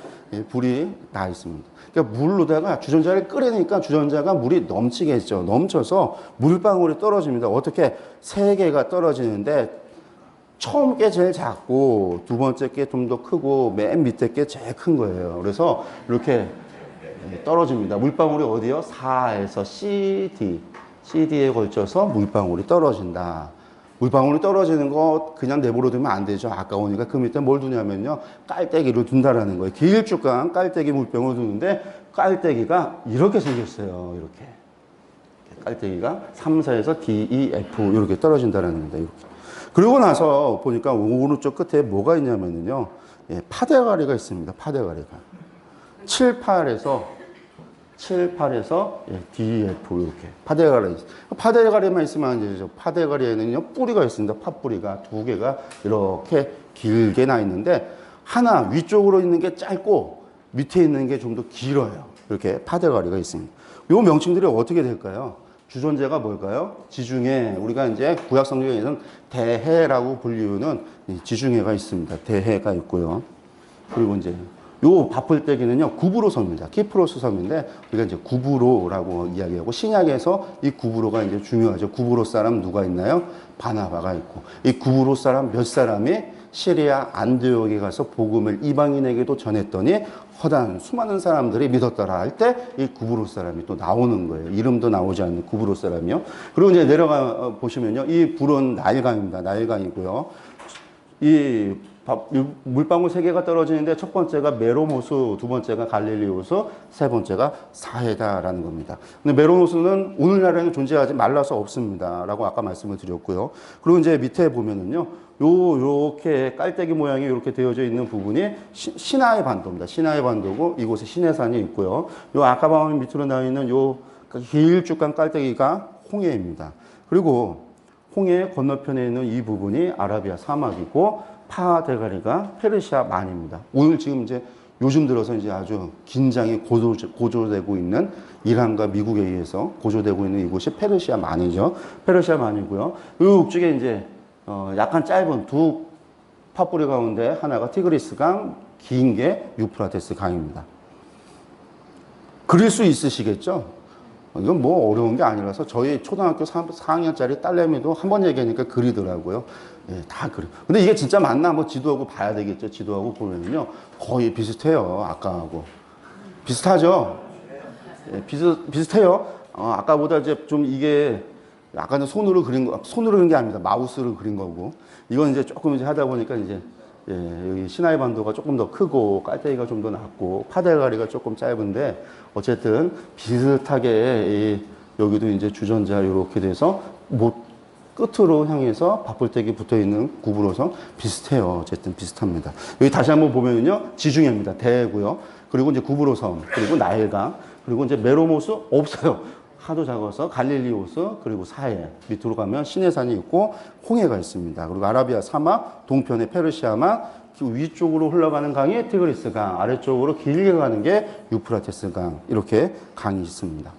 불이 나 있습니다. 그러니까 물로다가 주전자를 끓이니까 주전자가 물이 넘치겠죠. 넘쳐서 물방울이 떨어집니다. 어떻게 3개가 떨어지는데 처음 게 제일 작고 두 번째 게 좀 더 크고 맨 밑에 게 제일 큰 거예요. 그래서 이렇게 떨어집니다. 물방울이 어디요? 4에서 CD에 걸쳐서 물방울이 떨어진다. 물방울이 떨어지는 거 그냥 내버려 두면 안 되죠. 아까우니까 그 밑에 뭘 두냐면요. 깔때기를 둔다라는 거예요. 길쭉한 깔때기 물병을 두는데 깔때기가 이렇게 생겼어요. 이렇게. 깔때기가 3, 4에서 D, E, F 이렇게 떨어진다는 겁니다. 이렇게. 그리고 나서 보니까 오른쪽 끝에 뭐가 있냐면요. 예, 파대가리가 있습니다. 파대가리가. 7, 8에서 예, D, F 이렇게 파대가리 있어요. 파대가리만 있으면 안 되죠. 파대가리에는요 뿌리가 있습니다. 팥뿌리가 두 개가 이렇게 길게 나 있는데 하나 위쪽으로 있는 게 짧고 밑에 있는 게 좀 더 길어요. 이렇게 파대가리가 있습니다. 이 명칭들이 어떻게 될까요? 주존재가 뭘까요? 지중해. 우리가 이제 구약 성경에는 대해라고 불리우는 지중해가 있습니다. 대해가 있고요. 그리고 이제 요 바풀떼기는요, 구브로 섬입니다. 키프로스 섬인데, 우리가 이제 구브로라고 이야기하고, 신약에서 이 구브로가 이제 중요하죠. 구브로 사람 누가 있나요? 바나바가 있고, 이 구브로 사람 몇 사람이 시리아 안디옥에 가서 복음을 이방인에게도 전했더니, 허다한 수많은 사람들이 믿었더라 할 때, 이 구브로 사람이 또 나오는 거예요. 이름도 나오지 않는 구브로 사람이요. 그리고 이제 내려가 보시면요, 이 불은 나일강입니다. 나일강이고요. 이 물방울 3개가 떨어지는데 첫 번째가 메로모스, 두 번째가 갈릴리오스, 세 번째가 사해다라는 겁니다. 근데 메로모스는 오늘날에는 존재하지 말라서 없습니다. 라고 아까 말씀을 드렸고요. 그리고 이제 밑에 보면은요, 요렇게 깔때기 모양이 이렇게 되어져 있는 부분이 시나이 반도입니다. 시나이 반도고 이곳에 시내산이 있고요. 요 아까 보면 밑으로 나와 있는 요 길쭉한 깔때기가 홍해입니다. 그리고 홍해 건너편에 있는 이 부분이 아라비아 사막이고 파대가리가 페르시아만입니다. 오늘 지금 이제 요즘 들어서 이제 아주 긴장이 고조되고 있는 이란과 미국에 의해서 고조되고 있는 이곳이 페르시아만이죠. 페르시아만이고요. 이쪽에 이제 약간 짧은 두 팥뿌리 가운데 하나가 티그리스 강, 긴 게 유프라테스 강입니다. 그릴 수 있으시겠죠? 이건 뭐 어려운 게 아니라서 저희 초등학교 4학년짜리 딸내미도 한 번 얘기하니까 그리더라고요. 예, 다 그려. 근데 이게 진짜 맞나 한번 지도하고 봐야 되겠죠. 지도하고 보면요. 거의 비슷해요. 아까하고. 비슷하죠? 예, 비슷해요. 아까보다 이제 좀 이게 아까는 손으로 그린 게 아닙니다. 마우스로 그린 거고. 이건 이제 조금 이제 하다 보니까 이제 예, 여기 시나이 반도가 조금 더 크고 깔때기가 좀 더 낮고 파대가리가 조금 짧은데 어쨌든 비슷하게 여기도 이제 주전자 이렇게 돼서 못 끝으로 향해서 바풀떼기 붙어 있는 구부로선 비슷해요. 어쨌든 비슷합니다. 여기 다시 한번 보면은요, 지중해입니다. 대고요. 그리고 이제 구부로섬, 그리고 나일강, 그리고 이제 메로모스 없어요. 하도 작아서 갈릴리오스, 그리고 사해. 밑으로 가면 시내산이 있고 홍해가 있습니다. 그리고 아라비아 사막, 동편의 페르시아만, 위쪽으로 흘러가는 강이 티그리스 강, 아래쪽으로 길게 가는 게 유프라테스 강. 이렇게 강이 있습니다.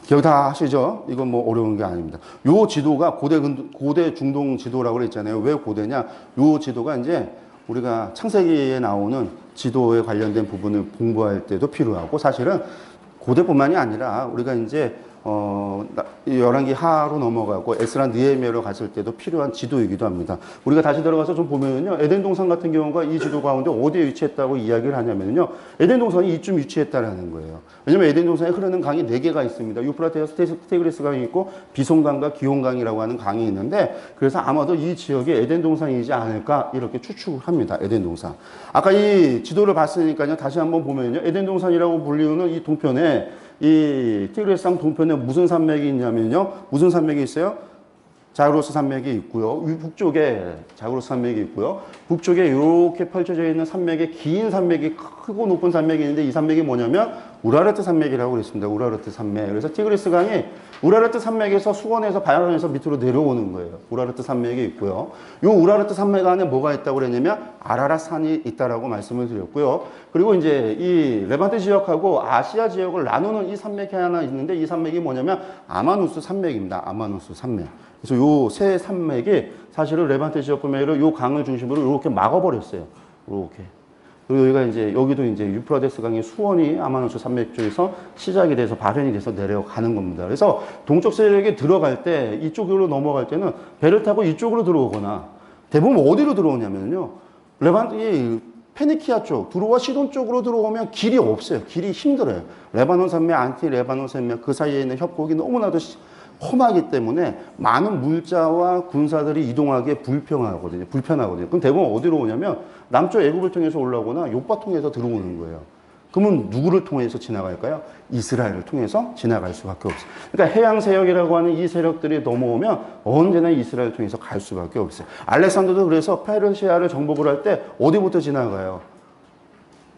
기억 다 하시죠? 이건 뭐 어려운 게 아닙니다. 요 지도가 고대 중동 지도라고 그랬잖아요. 왜 고대냐? 요 지도가 이제 우리가 창세기에 나오는 지도에 관련된 부분을 공부할 때도 필요하고 사실은 고대뿐만이 아니라 우리가 이제 열왕기 하로 넘어가고 에스라 느헤미야로 갔을 때도 필요한 지도이기도 합니다. 우리가 다시 들어가서 좀 보면요, 에덴 동산 같은 경우가 이 지도 가운데 어디에 위치했다고 이야기를 하냐면요, 에덴 동산이 이쯤 위치했다라는 거예요. 왜냐면 에덴 동산에 흐르는 강이 4개가 있습니다. 유프라테스, 티그리스 강이 있고 비송강과 기온강이라고 하는 강이 있는데, 그래서 아마도 이 지역이 에덴 동산이지 않을까 이렇게 추측을 합니다. 에덴 동산. 아까 이 지도를 봤으니까요, 다시 한번 보면요, 에덴 동산이라고 불리우는 이 동편에 이 티그리스강 동편에 무슨 산맥이 있냐면요. 무슨 산맥이 있어요? 자그로스 산맥이 있고요. 북쪽에 자그로스 산맥이 있고요. 북쪽에 이렇게 펼쳐져 있는 산맥에 긴 산맥이 크고 높은 산맥이 있는데 이 산맥이 뭐냐면 우라르트 산맥이라고 그랬습니다. 우라르트 산맥. 그래서 티그리스 강이 우라르트 산맥에서 수건에서 바야흐에서 밑으로 내려오는 거예요. 우라르트 산맥이 있고요. 이 우라르트 산맥 안에 뭐가 있다고 그랬냐면 아라랏 산이 있다라고 말씀을 드렸고요. 그리고 이제 이 레반트 지역하고 아시아 지역을 나누는 이 산맥이 하나 있는데 이 산맥이 뭐냐면 아마누스 산맥입니다. 아마누스 산맥. 그래서 요 세 산맥이 사실은 레반트 지역 구매를 요 강을 중심으로 이렇게 막아버렸어요. 이렇게. 그리고 여기가 이제 여기도 이제 유프라데스 강의 수원이 아마누스 산맥 쪽에서 시작이 돼서 발현이 돼서 내려가는 겁니다. 그래서 동쪽 세력에 들어갈 때 이쪽으로 넘어갈 때는 배를 타고 이쪽으로 들어오거나 대부분 어디로 들어오냐면요. 레반이 페니키아 쪽, 두로와 시돈 쪽으로 들어오면 길이 없어요. 길이 힘들어요. 레바논 산맥, 안티 레바논 산맥 그 사이에 있는 협곡이 너무나도 험하기 때문에 많은 물자와 군사들이 이동하기에 불편하거든요. 그럼 대부분 어디로 오냐면 남쪽 애굽을 통해서 올라오거나 요파 통해서 들어오는 거예요. 그러면 누구를 통해서 지나갈까요? 이스라엘을 통해서 지나갈 수밖에 없어요. 그러니까 해양 세력이라고 하는 이 세력들이 넘어오면 언제나 이스라엘을 통해서 갈 수밖에 없어요. 알렉산더도 그래서 페르시아를 정복을 할 때 어디부터 지나가요?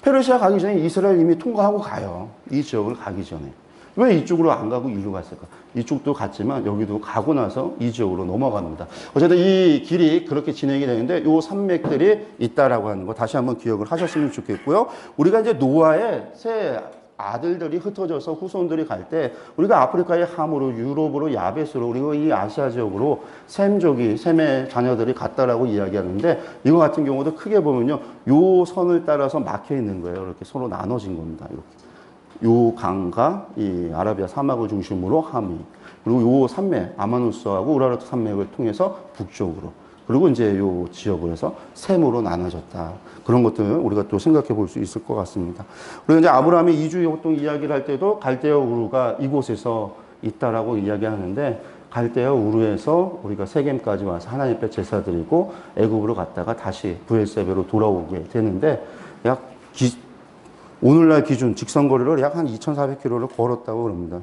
페르시아 가기 전에 이스라엘 이미 통과하고 가요. 이 지역을 가기 전에. 왜 이쪽으로 안 가고 이리로 갔을까? 이쪽도 갔지만 여기도 가고 나서 이 지역으로 넘어갑니다. 어쨌든 이 길이 그렇게 진행이 되는데 요 산맥들이 있다라고 하는 거 다시 한번 기억을 하셨으면 좋겠고요. 우리가 이제 노아의 새 아들들이 흩어져서 후손들이 갈 때 우리가 아프리카의 함으로 유럽으로 야베스로 그리고 이 아시아 지역으로 셈의 자녀들이 갔다라고 이야기하는데 이거 같은 경우도 크게 보면요. 요 선을 따라서 막혀 있는 거예요. 이렇게 서로 나눠진 겁니다. 이렇게. 요 강과 이 아라비아 사막을 중심으로 함이 그리고 요 산맥 아마누스하고 우라르트 산맥을 통해서 북쪽으로 그리고 이제 요 지역을 해서 셈으로 나눠졌다. 그런 것들을 우리가 또 생각해 볼 수 있을 것 같습니다. 그리고 이제 아브라함이 이주 활동 이야기를 할 때도 갈대아 우르가 이곳에서 있다라고 이야기하는데 갈대아 우르에서 우리가 세겜까지 와서 하나님 앞에 제사 드리고 애굽으로 갔다가 다시 브엘세베로 돌아오게 되는데 오늘날 기준 직선거리를 약 한 2,400km를 걸었다고 그럽니다.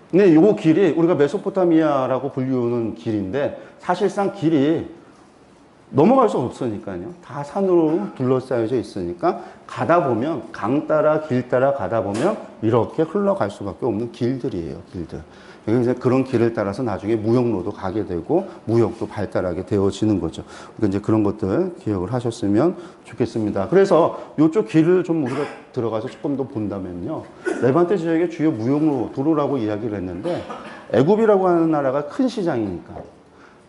근데 이 길이 우리가 메소포타미아라고 불리우는 길인데 사실상 길이 넘어갈 수 없으니까요. 다 산으로 둘러싸여져 있으니까 가다 보면 강 따라 길 따라 가다 보면 이렇게 흘러갈 수밖에 없는 길들이에요. 길들. 그래서 그런 길을 따라서 나중에 무역로도 가게 되고 무역도 발달하게 되어지는 거죠. 그러니까 이제 그런 것들 기억을 하셨으면 좋겠습니다. 그래서 이쪽 길을 좀 우리가 들어가서 조금 더 본다면요. 레반테 지역의 주요 무역로 도로라고 이야기를 했는데 애굽이라고 하는 나라가 큰 시장이니까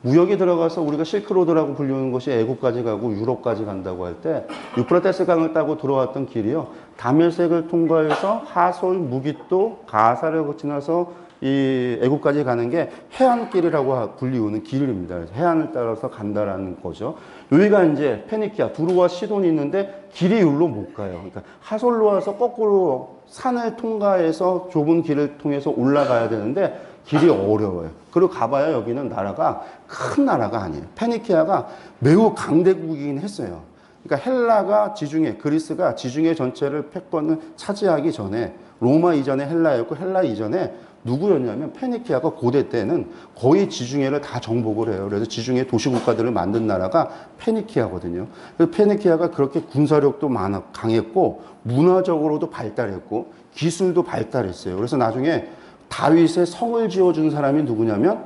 무역이 들어가서 우리가 실크로드라고 불리는 것이 애굽까지 가고 유럽까지 간다고 할 때 유프라테스 강을 따고 들어왔던 길이요. 다메섹을 통과해서 하솔, 무깃도, 가사를 지나서 이 애굽까지 가는 게 해안길이라고 불리우는 길입니다. 그래서 해안을 따라서 간다라는 거죠. 여기가 이제 페니키아, 두루와 시돈이 있는데 길이 여기로 못 가요. 그러니까 하솔로 와서 거꾸로 산을 통과해서 좁은 길을 통해서 올라가야 되는데 길이 어려워요. 그리고 가봐야 여기는 나라가 큰 나라가 아니에요. 페니키아가 매우 강대국이긴 했어요. 그러니까 헬라가 지중해, 그리스가 지중해 전체를 패권을 차지하기 전에 로마 이전에 헬라였고 헬라 이전에 누구였냐면 페니키아가 고대 때는 거의 지중해를 다 정복을 해요. 그래서 지중해 도시국가들을 만든 나라가 페니키아거든요. 그래서 페니키아가 그렇게 군사력도 강했고 문화적으로도 발달했고 기술도 발달했어요. 그래서 나중에 다윗의 성을 지어준 사람이 누구냐면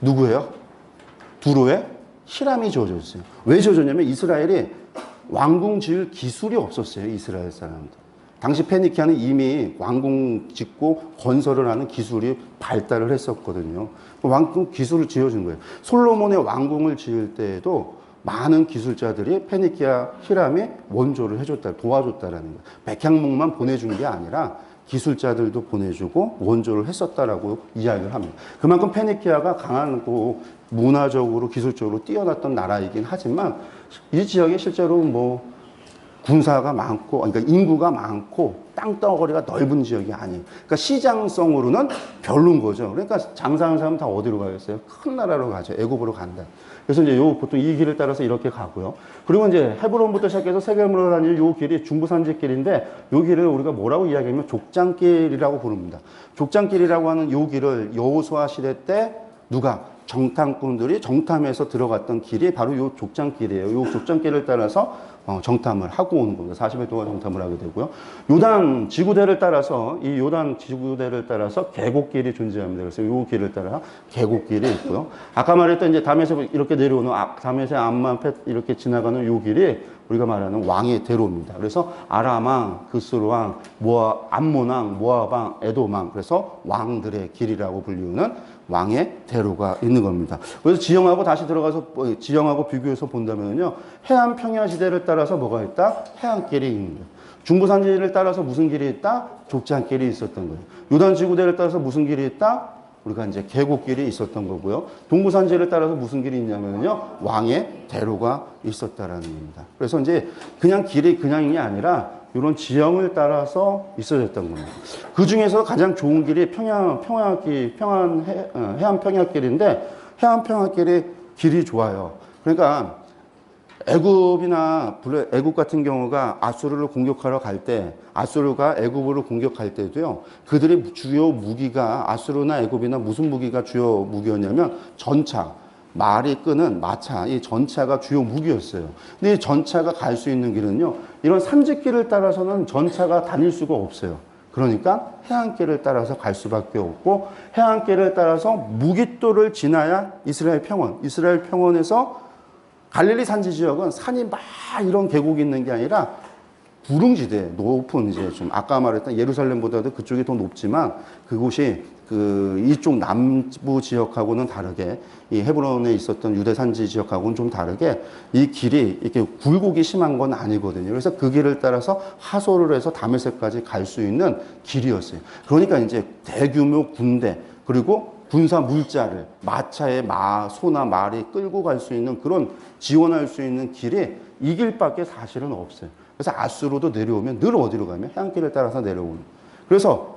누구예요? 두로의 히람이 지어줬어요. 왜 지어줬냐면 이스라엘이 왕궁 지을 기술이 없었어요. 이스라엘 사람들. 당시 페니키아는 이미 왕궁 짓고 건설을 하는 기술이 발달을 했었거든요. 왕궁 기술을 지어준 거예요. 솔로몬의 왕궁을 지을 때에도 많은 기술자들이 페니키아 히람이 원조를 해줬다, 도와줬다라는 거예요. 백향목만 보내준 게 아니라 기술자들도 보내주고 원조를 했었다라고 이야기를 합니다. 그만큼 페니키아가 강하고 문화적으로 기술적으로 뛰어났던 나라이긴 하지만 이 지역에 실제로 뭐 군사가 많고, 그러니까 인구가 많고 땅덩어리가 넓은 지역이 아니에요. 그러니까 시장성으로는 별로인 거죠. 그러니까 장사하는 사람은 다 어디로 가겠어요? 큰 나라로 가죠. 애굽으로 간다. 그래서 이제 보통 이 길을 따라서 이렇게 가고요. 그리고 이제 헤브론부터 시작해서 세겜으로 다니는 요 길이 중부산지길인데 요 길을 우리가 뭐라고 이야기하면 족장길이라고 부릅니다. 족장길이라고 하는 요 길을 여호수아 시대 때 누가 정탐꾼들이 정탐해서 들어갔던 길이 바로 요 족장길이에요. 요 족장길을 따라서 정탐을 하고 오는 겁니다. 40일 동안 정탐을 하게 되고요. 요단 지구대를 따라서 이 요단 지구대를 따라서 계곡길이 존재합니다. 그래서 요 길을 따라 계곡길이 있고요. 아까 말했던 이제 담에서 이렇게 내려오는 담에서 암만 이렇게 지나가는 요 길이 우리가 말하는 왕의 대로입니다. 그래서 아람왕, 그스루왕, 암몬왕, 모압왕, 에돔왕 그래서 왕들의 길이라고 불리우는 왕의 대로가 있는 겁니다. 그래서 지형하고 다시 들어가서 지형하고 비교해서 본다면요, 해안 평야 지대를 따라서 뭐가 있다? 해안길이 있는 거예요. 중부산지를 따라서 무슨 길이 있다? 좁지 않은 길이 있었던 거예요. 요단 지구대를 따라서 무슨 길이 있다? 우리가 이제 계곡길이 있었던 거고요. 동부산지를 따라서 무슨 길이 있냐면요, 왕의 대로가 있었다라는 겁니다. 그래서 이제 그냥 길이 그냥이 아니라 이런 지형을 따라서 있어졌던 겁니다. 그 중에서 가장 좋은 길이 해안 평야길인데, 해안 평야길이 길이 좋아요. 그러니까 애굽 같은 경우가 아수르를 공격하러 갈 때, 아수르가 애굽을 공격할 때도요, 그들의 주요 무기가, 아수르나 애굽이나 무슨 무기가 주요 무기였냐면 전차, 말이 끄는 마차, 이 전차가 주요 무기였어요. 근데 이 전차가 갈 수 있는 길은요, 이런 산지길을 따라서는 전차가 다닐 수가 없어요. 그러니까 해안길을 따라서 갈 수밖에 없고, 해안길을 따라서 무깃도를 지나야 이스라엘 평원에서 갈릴리 산지 지역은 산이 막 이런 계곡이 있는 게 아니라 구릉지대, 높은 이제 좀 아까 말했던 예루살렘보다도 그쪽이 더 높지만, 그곳이 이쪽 남부 지역하고는 다르게, 이 헤브론에 있었던 유대 산지 지역하고는 좀 다르게 이 길이 이렇게 굴곡이 심한 건 아니거든요. 그래서 그 길을 따라서 하소를 해서 다메섹까지 갈 수 있는 길이었어요. 그러니까 이제 대규모 군대, 그리고 군사 물자를 마차에 소나 말이 끌고 갈 수 있는, 그런 지원할 수 있는 길이 이 길밖에 사실은 없어요. 그래서 아수르도 내려오면 늘 어디로 가면 해안길을 따라서 내려오는. 그래서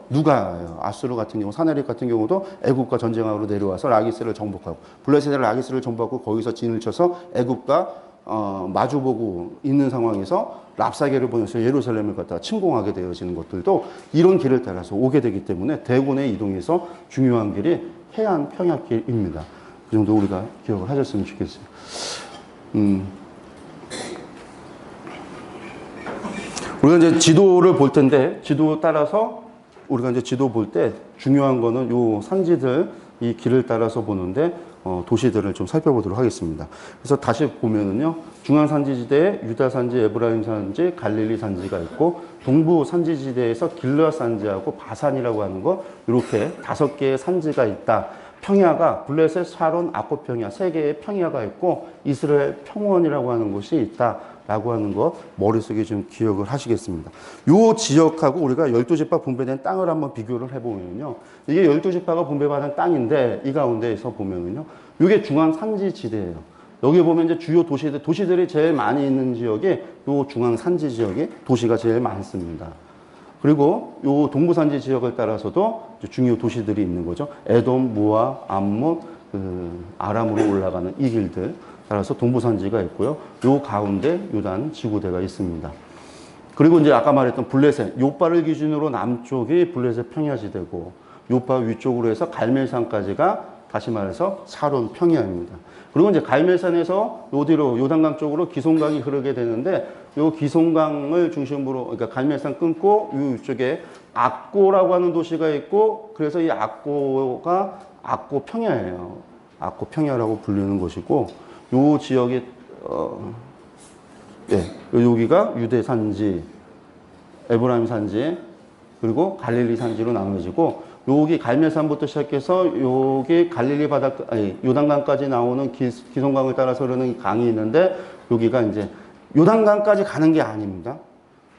아수르 같은 경우, 사네립 같은 경우도 애굽과 전쟁하러 내려와서 라기스를 정복하고, 블레셋의 라기스를 정복하고 거기서 진을 쳐서 애굽과 마주보고 있는 상황에서 랍사게를 보내서 예루살렘을 갖다가 침공하게 되어지는 것들도 이런 길을 따라서 오게 되기 때문에 대군의 이동에서 중요한 길이 해안 평야길입니다. 그 정도 우리가 기억을 하셨으면 좋겠어요. 우리가 이제 지도를 볼 텐데, 지도 따라서 우리가 이제 지도 볼 때 중요한 거는 요 산지들, 이 길을 따라서 보는데 도시들을 좀 살펴보도록 하겠습니다. 그래서 다시 보면은요, 중앙 산지지대에 유다 산지, 에브라임 산지, 갈릴리 산지가 있고, 동부 산지지대에서 길르앗 산지하고 바산이라고 하는 거, 이렇게 5개의 산지가 있다. 평야가 블레셋, 샤론, 아코 평야 3개의 평야가 있고, 이스라엘 평원이라고 하는 곳이 있다라고 하는 거 머릿속에 좀 기억을 하시겠습니다. 요 지역하고 우리가 12지파 분배된 땅을 한번 비교를 해보면요, 이게 12지파가 분배받은 땅인데, 이 가운데에서 보면은요, 이게 중앙 산지 지대예요. 여기 보면 이제 주요 도시들이 제일 많이 있는 지역이 요 중앙 산지 지역에 도시가 제일 많습니다. 그리고 요 동부산지 지역을 따라서도 중요 도시들이 있는 거죠. 에돔, 모압, 암몬, 아람으로 올라가는 이 길들 따라서 동부산지가 있고요. 요 가운데 요단 지구대가 있습니다. 그리고 이제 아까 말했던 블레셋, 요파를 기준으로 남쪽이 블레셋 평야지대고, 요파 위쪽으로 해서 갈멜산까지가 다시 말해서 샤론 평야입니다. 그리고 이제 갈멜산에서 어디로, 요단강 쪽으로 기송강이 흐르게 되는데, 요 기송강을 중심으로, 그러니까 갈멜산 끊고 이쪽에 악고라고 하는 도시가 있고, 그래서 이 악고가 악고 평야예요. 악고 평야라고 불리는 곳이고, 요 지역이 여기가 유대 산지, 에브라임 산지, 그리고 갈릴리 산지로 나눠지고, 여기 갈멜산부터 시작해서 여기 갈릴리 요단강까지 나오는 기송강을 따라서 흐르는 강이 있는데, 여기가 이제 요단강까지 가는 게 아닙니다.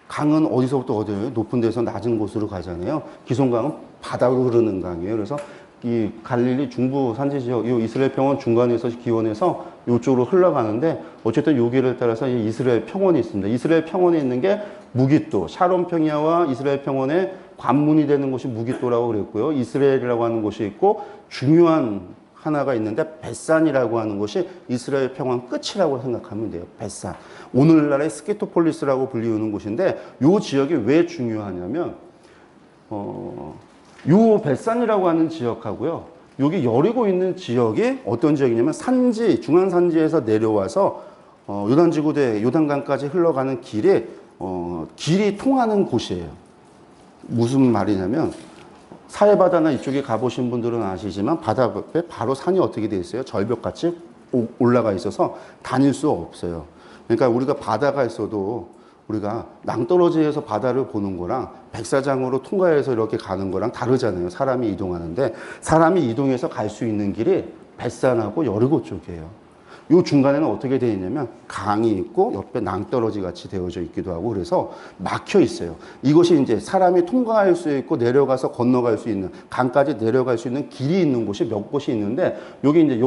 강은 어디서부터 어디예요? 높은 데서 낮은 곳으로 가잖아요. 기송강은 바다로 흐르는 강이에요. 그래서 이 갈릴리 중부 산지 지역, 이 이스라엘 평원 중간에서 기원해서 이쪽으로 흘러가는데, 어쨌든 여기를 따라서 이 이스라엘 평원이 있습니다. 이스라엘 평원에 있는 게 무깃도, 샤론 평야와 이스라엘 평원의 관문이 되는 곳이 무깃도라고 그랬고요. 이스라엘이라고 하는 곳이 있고, 중요한 하나가 있는데 벳산이라고 하는 곳이 이스라엘 평원 끝이라고 생각하면 돼요. 벳산. 오늘날의 스키토폴리스라고 불리우는 곳인데, 이 지역이 왜 중요하냐면 요 벳산이라고 하는 지역하고요, 여기 여리고 있는 지역이 어떤 지역이냐면 산지, 중앙 산지에서 내려와서 요단지구대, 요단강까지 흘러가는 길이 통하는 곳이에요. 무슨 말이냐면, 사해바다나 이쪽에 가보신 분들은 아시지만 바다 앞에 바로 산이 어떻게 돼 있어요? 절벽같이 올라가 있어서 다닐 수 없어요. 그러니까 우리가 바다가 있어도 우리가 낭떠러지에서 바다를 보는 거랑 백사장으로 통과해서 이렇게 가는 거랑 다르잖아요. 사람이 이동하는데 사람이 이동해서 갈 수 있는 길이 벳산하고 여리고 쪽이에요. 요 중간에는 어떻게 되어 있냐면 강이 있고 옆에 낭떠러지 같이 되어져 있기도 하고 그래서 막혀 있어요. 이것이 이제 사람이 통과할 수 있고 내려가서 건너갈 수 있는 강까지 내려갈 수 있는 길이 있는 곳이 몇 곳이 있는데 여기 이제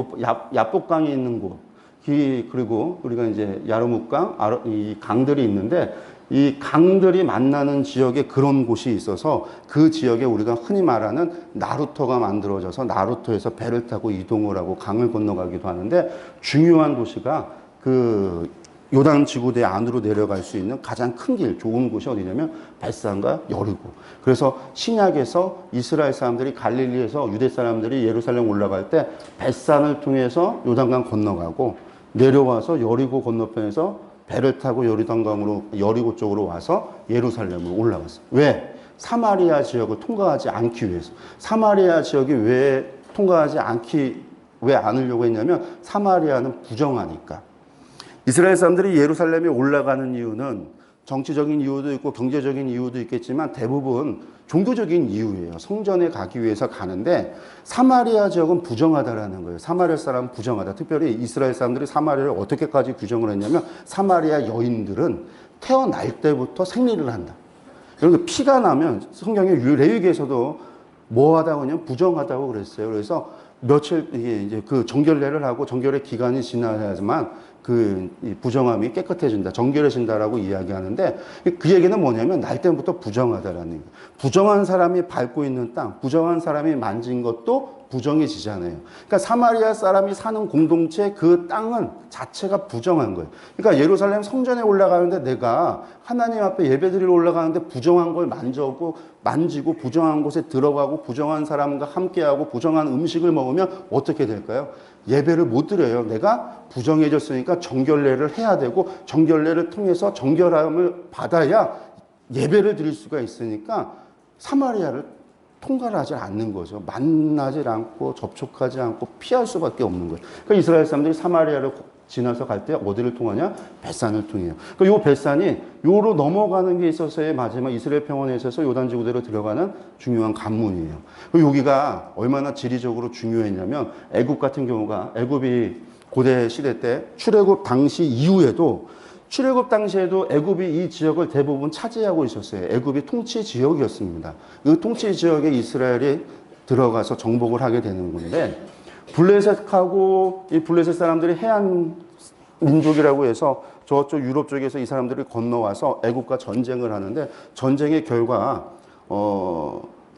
야복강이 있는 곳, 그리고 우리가 이제 야르묵강, 이 강들이 있는데 이 강들이 만나는 지역에 그런 곳이 있어서 그 지역에 우리가 흔히 말하는 나루터가 만들어져서 나루터에서 배를 타고 이동을 하고 강을 건너가기도 하는데 중요한 도시가 그 요단 지구대 안으로 내려갈 수 있는 가장 큰 길, 좋은 곳이 어디냐면 벳산과 여리고. 그래서 신약에서 이스라엘 사람들이 갈릴리에서 유대 사람들이 예루살렘 올라갈 때 벳산을 통해서 요단강 건너가고 내려와서 여리고 건너편에서 배를 타고 요르단강으로 여리고 쪽으로 와서 예루살렘으로 올라갔어요. 왜? 사마리아 지역을 통과하지 않기 위해서. 사마리아 지역이 왜 통과하지 왜 않으려고 했냐면 사마리아는 부정하니까. 이스라엘 사람들이 예루살렘에 올라가는 이유는 정치적인 이유도 있고 경제적인 이유도 있겠지만 대부분 종교적인 이유예요. 성전에 가기 위해서 가는데 사마리아 지역은 부정하다라는 거예요. 사마리아 사람은 부정하다. 특별히 이스라엘 사람들이 사마리아를 어떻게까지 규정을 했냐면 사마리아 여인들은 태어날 때부터 생리를 한다. 그리고 피가 나면 성경에 레위기에서도 뭐 하다고 하냐면 부정하다고 그랬어요. 그래서 며칠 이제 그 정결례를 하고 정결의 기간이 지나야지만 그 부정함이 깨끗해진다, 정결해진다라고 이야기하는데 그 얘기는 뭐냐면 날 때부터 부정하다라는 거예요. 부정한 사람이 밟고 있는 땅, 부정한 사람이 만진 것도 부정해지잖아요. 그러니까 사마리아 사람이 사는 공동체 그 땅은 자체가 부정한 거예요. 그러니까 예루살렘 성전에 올라가는데 내가 하나님 앞에 예배드리러 올라가는데 부정한 걸 만지고 부정한 곳에 들어가고 부정한 사람과 함께하고 부정한 음식을 먹으면 어떻게 될까요? 예배를 못 드려요. 내가 부정해졌으니까 정결례를 해야 되고 정결례를 통해서 정결함을 받아야 예배를 드릴 수가 있으니까 사마리아를 통과를 하지 않는 거죠. 만나지 않고 접촉하지 않고 피할 수밖에 없는 거예요. 그러니까 이스라엘 사람들이 사마리아를 지나서 갈 때 어디를 통하냐? 벳산을 통해요. 그러니까 요 벳산이 요로 넘어가는 게 있어서의 마지막 이스라엘 평원에 있어서 요단지구대로 들어가는 중요한 관문이에요. 여기가 얼마나 지리적으로 중요했냐면 애굽 같은 경우가 애굽이 고대 시대 때 출애굽 당시 이후에도 출애굽 당시에도 애굽이 이 지역을 대부분 차지하고 있었어요. 애굽이 통치 지역이었습니다. 그 통치 지역에 이스라엘이 들어가서 정복을 하게 되는 건데 블레셋하고 이 블레셋 사람들이 해안 민족이라고 해서 저쪽 유럽 쪽에서 이 사람들이 건너와서 애굽과 전쟁을 하는데 전쟁의 결과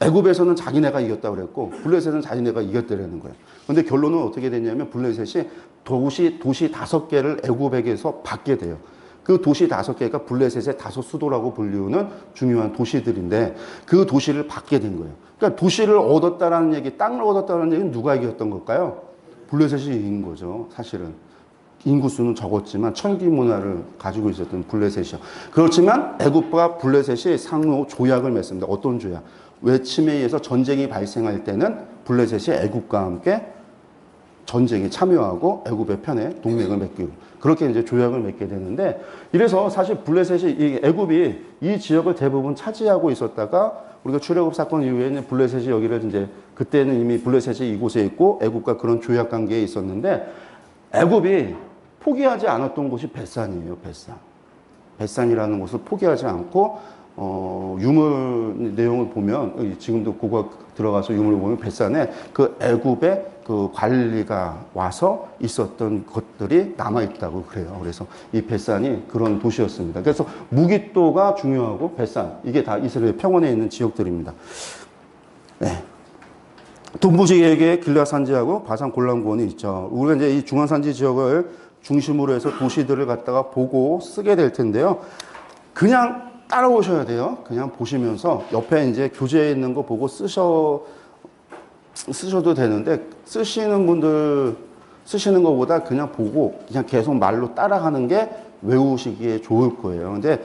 애굽에서는 자기네가 이겼다고 그랬고 블레셋은 자기네가 이겼다라는 거예요. 근데 결론은 어떻게 됐냐면 블레셋이 도시 5개를 애굽에게서 받게 돼요. 그 도시 5개가 블레셋의 5수도라고 불리우는 중요한 도시들인데 그 도시를 받게 된 거예요. 그러니까 도시를 얻었다라는 얘기, 땅을 얻었다는 얘기는 누가 이겼던 걸까요? 블레셋이 이긴 거죠, 사실은. 인구수는 적었지만 철기 문화를 가지고 있었던 블레셋이요. 그렇지만 애굽과 블레셋이 상호 조약을 맺습니다. 어떤 조약? 외침에 의해서 전쟁이 발생할 때는 블레셋이 애굽과 함께 전쟁에 참여하고 애굽의 편에 동맹을 맺기로 그렇게 이제 조약을 맺게 되는데 이래서 사실 블레셋이 애굽이 이 지역을 대부분 차지하고 있었다가 우리가 출애굽 사건 이후에는 블레셋이 여기를 이제 그때는 이미 블레셋이 이곳에 있고 애굽과 그런 조약 관계에 있었는데 애굽이 포기하지 않았던 곳이 벳산이에요. 벳산이라는 곳을 포기하지 않고 유물 내용을 보면 지금도 그거 들어가서 유물을 보면 벳산에 그 애굽의 그 관리가 와서 있었던 것들이 남아있다고 그래요. 그래서 이 벳산이 그런 도시였습니다. 그래서 무깃도가 중요하고 벳산 이게 다 이스라엘 평원에 있는 지역들입니다. 네. 동부지역에 길앗 산지하고 바산 골란고원이 있죠. 우리가 이제 이 중앙산지 지역을 중심으로 해서 도시들을 갖다가 보고 쓰게 될 텐데요. 그냥 따라오셔야 돼요. 그냥 보시면서 옆에 이제 교재에 있는 거 보고 쓰셔도 되는데 쓰시는 분들 쓰시는 것보다 그냥 보고 그냥 계속 말로 따라가는 게 외우시기에 좋을 거예요. 근데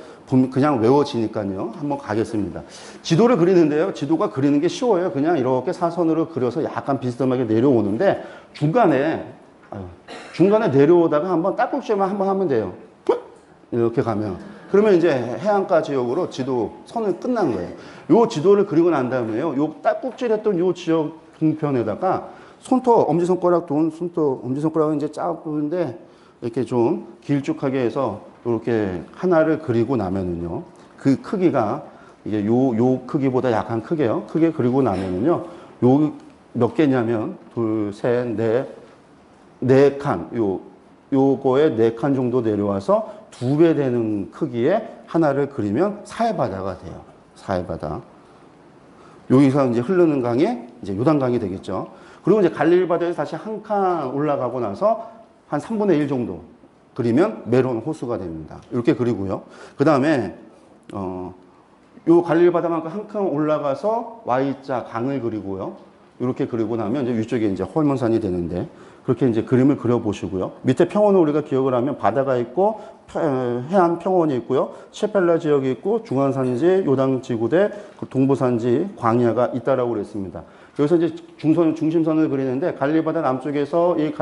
그냥 외워지니까요. 한번 가겠습니다. 지도를 그리는데요. 지도가 그리는 게 쉬워요. 그냥 이렇게 사선으로 그려서 약간 비스듬하게 내려오는데 중간에 내려오다가 한번 딱꼭지만 한번 하면 돼요. 이렇게 가면 그러면 이제 해안가 지역으로 지도 선을 끝난 거예요. 요 지도를 그리고 난 다음에요. 요 딱꼭질했던 요 지역 동편에다가 손톱, 엄지손가락, 손톱, 엄지손가락은 이제 작은데 이렇게 좀 길쭉하게 해서 이렇게 하나를 그리고 나면은요. 그 크기가 이게 요 크기보다 약간 크게요. 크게 그리고 나면은요. 요 몇 개냐면 둘, 셋, 네 칸. 요거에 4칸 정도 내려와서 2배 되는 크기의 하나를 그리면 사해바다가 돼요. 사해바다. 여기서 이제 흐르는 강이 이제 요단강이 되겠죠. 그리고 이제 갈릴리바다에서 다시 한 칸 올라가고 나서 한 3분의 1 정도 그리면 메론 호수가 됩니다. 이렇게 그리고요. 그 다음에, 요 갈릴리바다만큼 한 칸 올라가서 Y자 강을 그리고요. 이렇게 그리고 나면 이제 위쪽에 이제 헐몬산이 되는데, 그렇게 이제 그림을 그려보시고요. 밑에 평원을 우리가 기억을 하면 바다가 있고, 해안 평원이 있고요. 셰펠라 지역이 있고, 중앙산지, 요당지구대, 동부산지, 광야가 있다라고 그랬습니다. 여기서 이제 중심선을 그리는데, 갈릴리바다 남쪽에서 이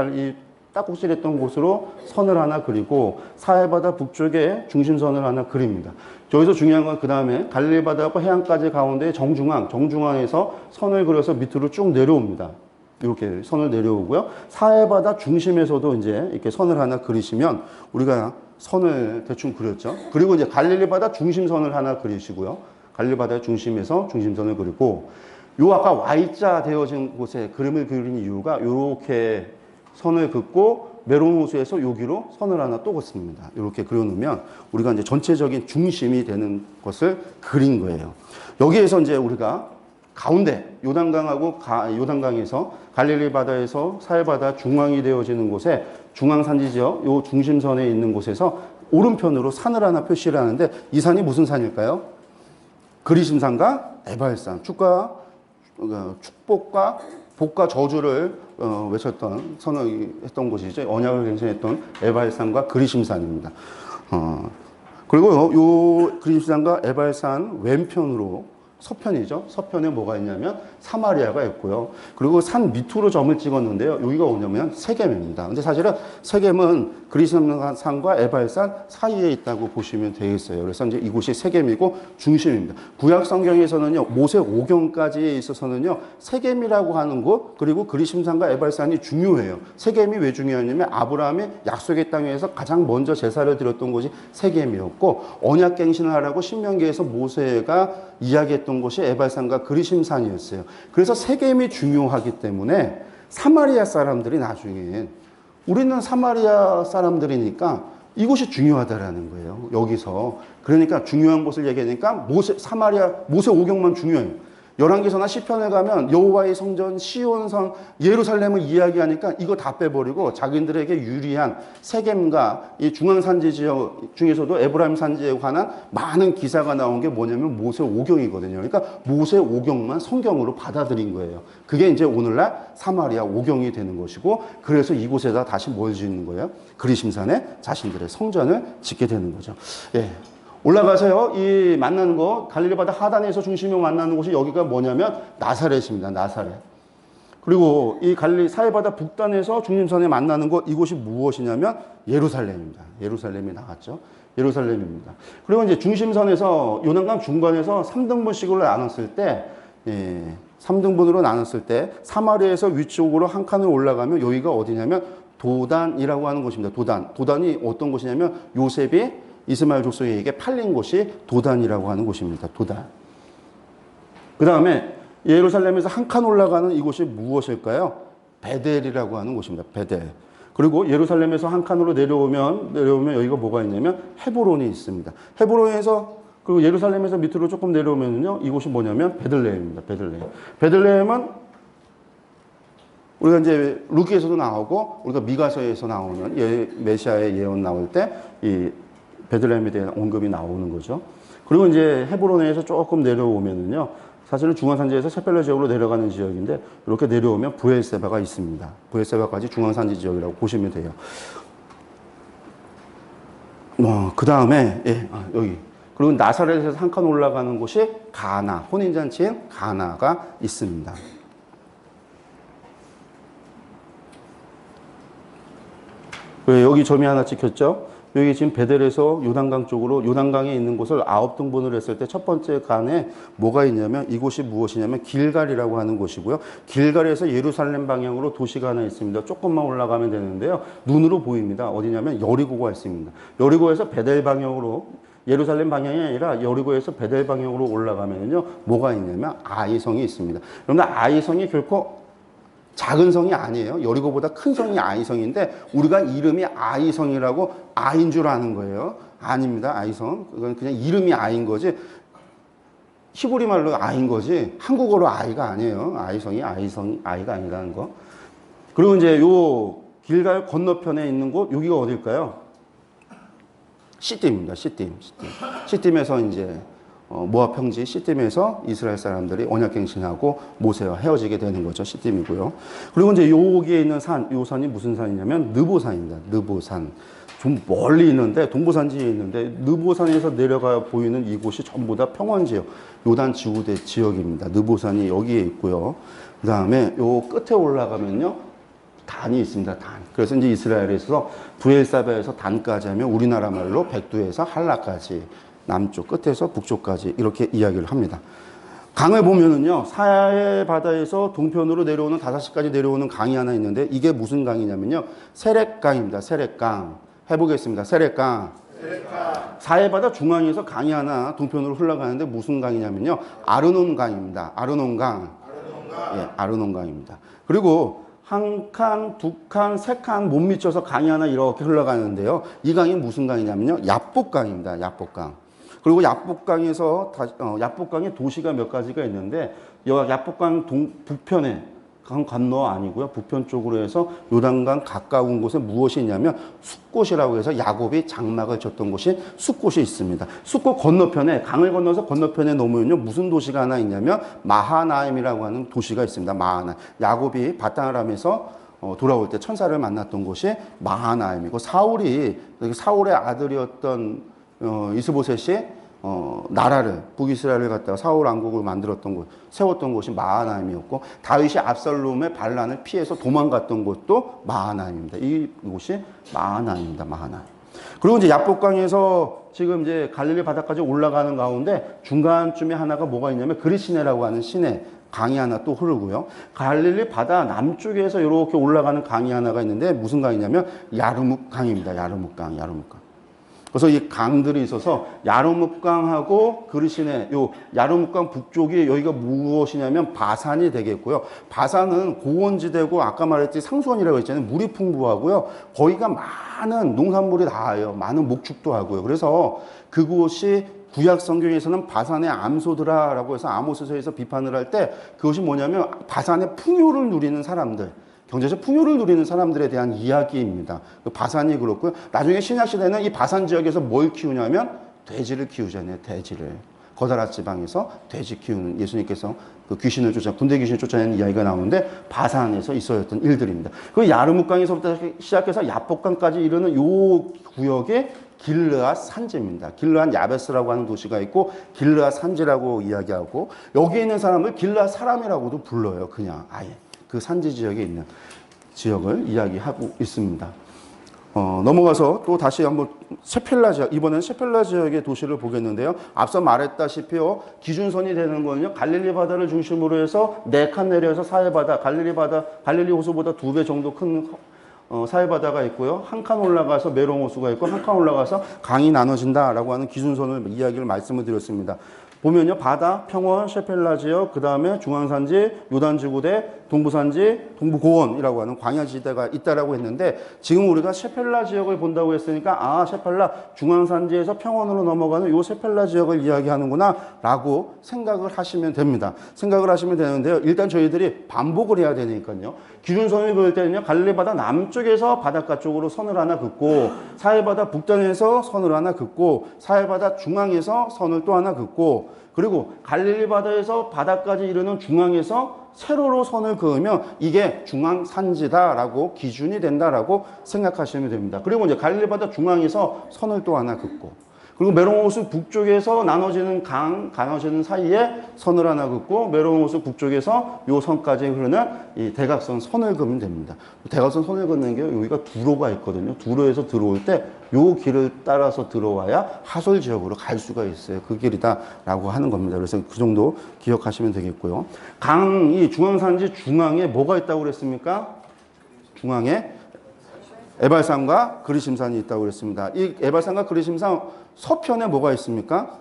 딱꼭질했던 곳으로 선을 하나 그리고, 사해바다 북쪽에 중심선을 하나 그립니다. 여기서 중요한 건 그 다음에 갈릴리바다하고 해안가지 가운데 정중앙에서 선을 그려서 밑으로 쭉 내려옵니다. 이렇게 선을 내려오고요. 사해바다 중심에서도 이제 이렇게 선을 하나 그리시면 우리가 선을 대충 그렸죠. 그리고 이제 갈릴리바다 중심선을 하나 그리시고요. 갈릴리바다 중심에서 중심선을 그리고 요 아까 Y자 되어진 곳에 그림을 그린 이유가 이렇게 선을 긋고 메론 호수에서 여기로 선을 하나 또 긋습니다. 이렇게 그려놓으면 우리가 이제 전체적인 중심이 되는 것을 그린 거예요. 여기에서 이제 우리가 가운데 요단강에서 갈릴리 바다에서 사해바다 중앙이 되어지는 곳에 중앙산지 지역 요 중심선에 있는 곳에서 오른편으로 산을 하나 표시를 하는데 이 산이 무슨 산일까요? 그리심산과 에발산, 축복과 복과 저주를 외쳤던 선언했던 곳이죠. 언약을 갱신했던 에발산과 그리심산입니다. 그리고 요 그리심산과 에발산 왼편으로 서편이죠. 서편에 뭐가 있냐면 사마리아가 있고요. 그리고 산 밑으로 점을 찍었는데요. 여기가 뭐냐면 세겜입니다. 근데 사실은 세겜은 그리심산과 에발산 사이에 있다고 보시면 되겠어요. 그래서 이제 이곳이 세겜이고 중심입니다. 구약 성경에서는요, 모세 오경까지에 있어서는요, 세겜이라고 하는 곳, 그리고 그리심산과 에발산이 중요해요. 세겜이 왜 중요하냐면 아브라함이 약속의 땅에서 가장 먼저 제사를 드렸던 곳이 세겜이었고, 언약갱신을 하라고 신명기에서 모세가 이야기했던 곳이 에발산과 그리심산이었어요. 그래서 세겜이 중요하기 때문에 사마리아 사람들이 나중에 우리는 사마리아 사람들이니까 이곳이 중요하다라는 거예요. 여기서. 그러니까 중요한 곳을 얘기하니까 모세 오경만 중요해요. 열왕기서나 시편에 가면 여호와의 성전, 시온성, 예루살렘을 이야기하니까 이거 다 빼버리고 자기들에게 유리한 세겜과 이 중앙산지 지역 중에서도 에브라임 산지에 관한 많은 기사가 나온 게 뭐냐면 모세 오경이거든요. 그러니까 모세 오경만 성경으로 받아들인 거예요. 그게 이제 오늘날 사마리아 오경이 되는 것이고, 그래서 이곳에다 다시 뭘 짓는 거예요? 그리심산에 자신들의 성전을 짓게 되는 거죠. 예. 올라가서요, 이 만나는 거, 갈릴리바다 하단에서 중심이 만나는 곳이 여기가 뭐냐면 나사렛입니다. 나사렛. 그리고 이 사해바다 북단에서 중심선에 만나는 곳, 이곳이 무엇이냐면 예루살렘입니다. 예루살렘이 나왔죠. 예루살렘입니다. 그리고 이제 중심선에서 요단강 중간에서 3등분씩으로 나눴을 때, 3등분으로 나눴을 때 사마리아에서 위쪽으로 한 칸을 올라가면 여기가 어디냐면 도단이라고 하는 곳입니다. 도단이 어떤 곳이냐면 요셉이 이스마엘 족속에게 팔린 곳이 도단이라고 하는 곳입니다. 도단. 그 다음에 예루살렘에서 한 칸 올라가는 이곳이 무엇일까요? 베델이라고 하는 곳입니다. 베델. 그리고 예루살렘에서 한 칸으로 내려오면 여기가 뭐가 있냐면 헤브론이 있습니다. 헤브론에서 그리고 예루살렘에서 밑으로 조금 내려오면요, 이곳이 뭐냐면 베들레헴입니다. 베들레헴은 우리가 이제 루키에서도 나오고 우리가 미가서에서 나오는 메시아의 예언 나올 때 이 베들레헴에 대한 언급이 나오는 거죠. 그리고 이제 헤브론에서 조금 내려오면은요, 사실은 중앙산지에서 셰펠라 지역으로 내려가는 지역인데, 이렇게 내려오면 브엘세바가 있습니다. 브엘세바까지 중앙산지 지역이라고 보시면 돼요. 그 다음에, 여기. 그리고 나사렛에서 한 칸 올라가는 곳이 가나, 혼인잔치인 가나가 있습니다. 여기 점이 하나 찍혔죠? 여기 지금 베델에서 요단강 쪽으로 요단강에 있는 곳을 9등분을 했을 때 첫 번째 간에 뭐가 있냐면 이곳이 무엇이냐면 길갈이라고 하는 곳이고요. 길갈에서 예루살렘 방향으로 도시가 하나 있습니다. 조금만 올라가면 되는데요. 눈으로 보입니다. 어디냐면 여리고가 있습니다. 여리고에서 베델 방향으로 예루살렘 방향이 아니라 여리고에서 베델 방향으로 올라가면요. 뭐가 있냐면 아이성이 있습니다. 그런데 아이성이 결코 작은 성이 아니에요. 여리고보다 큰 성이 아이성인데 우리가 이름이 아이성이라고 아인 줄 아는 거예요. 아닙니다. 아이성. 그건 그냥 이름이 아인 거지. 히브리 말로 아인 거지. 한국어로 아이가 아니에요. 아이성이 아이가 아니라는 거. 그리고 이제 요 길갈 건너편에 있는 곳 여기가 어딜까요? 시딤입니다. 시딤에서 이제 모압 평지 시딤에서 이스라엘 사람들이 언약갱신하고 모세와 헤어지게 되는 거죠. 시딤이고요. 그리고 이제 여기에 있는 산, 요 산이 무슨 산이냐면 느보산입니다. 느보산. 좀 멀리 있는데 동부산지에 있는데 느보산에서 내려가 보이는 이곳이 전부 다 평원지역, 요단 지구대 지역입니다. 느보산이 여기에 있고요. 그 다음에 요 끝에 올라가면요. 단이 있습니다. 단. 그래서 이제 이스라엘에서 부엘사바에서 단까지 하면 우리나라 말로 백두에서 한라까지 남쪽 끝에서 북쪽까지 이렇게 이야기를 합니다. 강을 보면은요, 사해 바다에서 동편으로 내려오는 5시까지 내려오는 강이 하나 있는데 이게 무슨 강이냐면요, 세렛강입니다. 세렛강. 해보겠습니다. 세렛강. 사해 바다 중앙에서 강이 하나 동편으로 흘러가는데 무슨 강이냐면요, 아르논강입니다. 아르논강. 예, 아르논강입니다. 그리고 한 칸, 두 칸, 세 칸 못 미쳐서 강이 하나 이렇게 흘러가는데요. 이 강이 무슨 강이냐면요, 야복강입니다. 야복강. 그리고 야복강에서 야복강에 도시가 몇 가지가 있는데 야복강 북편에 강 건너 아니고요. 북편 쪽으로 해서 요단강 가까운 곳에 무엇이 있냐면 숫곳이라고 해서 야곱이 장막을 쳤던 곳이 숫곳이 있습니다. 숫곳 건너편에 강을 건너서 건너편에 넘으면요. 무슨 도시가 하나 있냐면 마하나임이라고 하는 도시가 있습니다. 마하나임. 야곱이 바탕아람에서 돌아올 때 천사를 만났던 곳이 마하나임이고 사울의 아들이었던 이스보셋이 나라를 북이스라엘을 갖다가 사울 왕국을 만들었던 곳, 세웠던 곳이 마하나임이었고 다윗이 압살롬의 반란을 피해서 도망갔던 곳도 마하나임입니다. 이곳이 마하나임입니다. 마하나임. 그리고 이제 야복강에서 지금 이제 갈릴리 바다까지 올라가는 가운데 중간쯤에 하나가 뭐가 있냐면 그리시네라고 하는 시내 강이 하나 또 흐르고요. 갈릴리 바다 남쪽에서 이렇게 올라가는 강이 하나가 있는데 무슨 강이냐면 야르묵강입니다. 야르묵강. 그래서 이 강들이 있어서 야르묵강하고 그르시네, 요 야르묵강 북쪽이 여기가 무엇이냐면 바산이 되겠고요. 바산은 고원지대고 아까 말했듯이 상수원이라고 했잖아요. 물이 풍부하고요. 거기가 많은 농산물이 나와요. 많은 목축도 하고요. 그래서 그곳이 구약 성경에서는 바산의 암소드라라고 해서 아모스서에서 비판을 할 때 그것이 뭐냐면 바산의 풍요를 누리는 사람들, 경제적 풍요를 누리는 사람들에 대한 이야기입니다. 바산이 그렇고요. 나중에 신약시대는 이 바산 지역에서 뭘 키우냐면 돼지를 키우잖아요. 돼지를. 거다라 지방에서 돼지 키우는 예수님께서 그 귀신을 군대 귀신을 쫓아내는 이야기가 나오는데 바산에서 있었던 일들입니다. 그 야르묵강에서부터 시작해서 야복강까지 이르는 요 구역에 길르앗 산지입니다. 길르앗 야베스라고 하는 도시가 있고 길르앗 산지라고 이야기하고 여기에 있는 사람을 길르앗 사람이라고도 불러요. 그냥 아예. 그 산지 지역에 있는 지역을 이야기하고 있습니다. 넘어가서 또 다시 한번 셰펠라 지역, 이번에는 셰펠라 지역의 도시를 보겠는데요. 앞서 말했다시피요, 기준선이 되는 거는요, 갈릴리 바다를 중심으로 해서 4칸 내려서 사해바다, 갈릴리 호수보다 2배 정도 큰 사해바다가 있고요. 한 칸 올라가서 메롱 호수가 있고, 한 칸 올라가서 강이 나눠진다라고 하는 기준선을 이야기를 말씀을 드렸습니다. 보면요, 바다, 평원, 셰펠라 지역, 그 다음에 중앙산지, 요단지구대, 동부산지, 동부고원이라고 하는 광야지대가 있다라고 했는데 지금 우리가 셰펠라 지역을 본다고 했으니까 셰펠라 중앙산지에서 평원으로 넘어가는 요 셰펠라 지역을 이야기하는구나 라고 생각을 하시면 됩니다. 생각을 하시면 되는데요. 일단 저희들이 반복을 해야 되니까요. 기준선을 그을 때는요, 갈릴리 바다 남쪽에서 바닷가 쪽으로 선을 하나 긋고 사해바다 북단에서 선을 하나 긋고 사해바다 중앙에서 선을 또 하나 긋고 그리고 갈릴리 바다에서 바다까지 이르는 중앙에서 세로로 선을 그으면 이게 중앙산지다라고 기준이 된다라고 생각하시면 됩니다. 그리고 이제 갈릴리 바다 중앙에서 선을 또 하나 긋고 그리고 메롱호수 북쪽에서 나눠지는 사이에 선을 하나 긋고 메롱호수 북쪽에서 요 선까지 흐르는 이 대각선 선을 그으면 됩니다. 대각선 선을 긋는 게 여기가 두로가 있거든요. 두로에서 들어올 때 요 길을 따라서 들어와야 하솔 지역으로 갈 수가 있어요. 그 길이다라고 하는 겁니다. 그래서 그 정도 기억하시면 되겠고요. 이 중앙산지 중앙에 뭐가 있다고 그랬습니까? 중앙에 에발산과 그리심산이 있다고 그랬습니다. 이 에발산과 그리심산 서편에 뭐가 있습니까?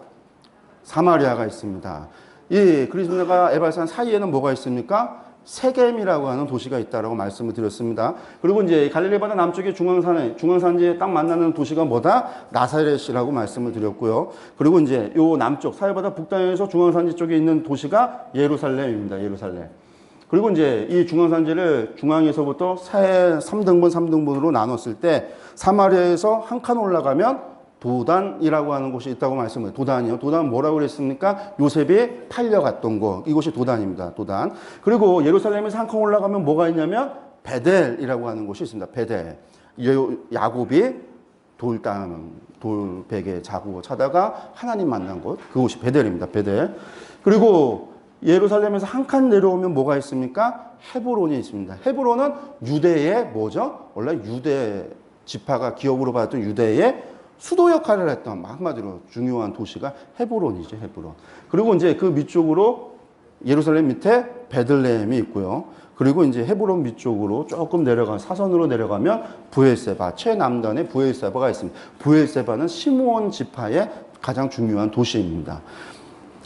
사마리아가 있습니다. 이 그리심산과 에발산 사이에는 뭐가 있습니까? 세겜이라고 하는 도시가 있다라고 말씀을 드렸습니다. 그리고 이제 갈릴리 바다 남쪽의 중앙산지에 딱 만나는 도시가 뭐다? 나사렛이라고 말씀을 드렸고요. 그리고 이제 요 남쪽 사해바다 북단에서 중앙산지 쪽에 있는 도시가 예루살렘입니다. 예루살렘. 그리고 이제 이 중앙산지를 중앙에서부터 3등분으로 나눴을 때 사마리아에서 한 칸 올라가면 도단이라고 하는 곳이 있다고 말씀을 도단이요. 도단은 뭐라고 그랬습니까? 요셉이 팔려갔던 곳. 이곳이 도단입니다. 도단. 그리고 예루살렘에서 한 칸 올라가면 뭐가 있냐면 베델이라고 하는 곳이 있습니다. 베델. 야곱이 돌베개 자고 차다가 하나님 만난 곳. 그곳이 베델입니다. 베델. 그리고 예루살렘에서 한 칸 내려오면 뭐가 있습니까? 헤브론이 있습니다. 헤브론은 유대의 뭐죠? 원래 유대 지파가 기업으로 받았던 유대의 수도 역할을 했던 한마디로 중요한 도시가 헤브론이죠. 헤브론. 그리고 이제 그 밑쪽으로 예루살렘 밑에 베들레헴이 있고요. 그리고 이제 헤브론 밑쪽으로 조금 사선으로 내려가면 브엘세바, 최남단에 브엘세바가 있습니다. 브엘세바는 시므온 지파의 가장 중요한 도시입니다.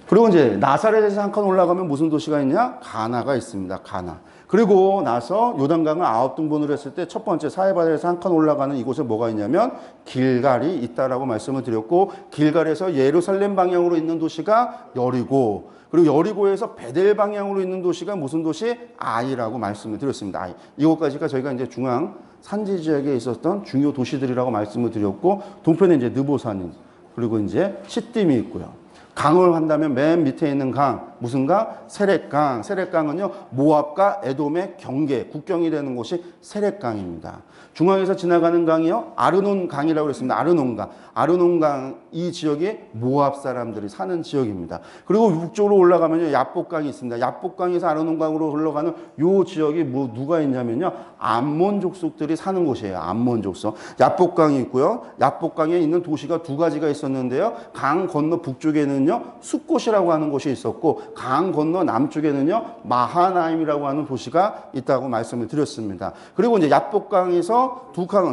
그리고 이제 나사렛에서 한 칸 올라가면 무슨 도시가 있냐? 가나가 있습니다. 가나. 그리고 나서 요단강을 9등분으로 했을 때 첫 번째 사해바다에서 한 칸 올라가는 이곳에 뭐가 있냐면 길갈이 있다라고 말씀을 드렸고, 길갈에서 예루살렘 방향으로 있는 도시가 여리고, 그리고 여리고에서 베델 방향으로 있는 도시가 무슨 도시? 아이라고 말씀을 드렸습니다. 아이. 이것까지가 저희가 이제 중앙 산지 지역에 있었던 중요 도시들이라고 말씀을 드렸고, 동편에 이제 느보산이, 그리고 이제 시딤이 있고요. 강을 한다면 맨 밑에 있는 강, 무슨 강? 세렛강. 세렛강은요, 모압과 에돔의 경계, 국경이 되는 곳이 세렛강입니다. 중앙에서 지나가는 강이요, 아르논 강이라고 그랬습니다. 아르논 강. 아르논 강, 이 지역이 모압 사람들이 사는 지역입니다. 그리고 북쪽으로 올라가면요, 야복강이 있습니다. 야복강에서 아르논 강으로 흘러가는 요 지역이 누가 있냐면요, 암몬 족속들이 사는 곳이에요. 암몬 족속. 야복강이 있고요. 야복강에 있는 도시가 두 가지가 있었는데요. 강 건너 북쪽에는요, 숫곳이라고 하는 곳이 있었고, 강 건너 남쪽에는요, 마하나임이라고 하는 도시가 있다고 말씀을 드렸습니다. 그리고 이제 야복강에서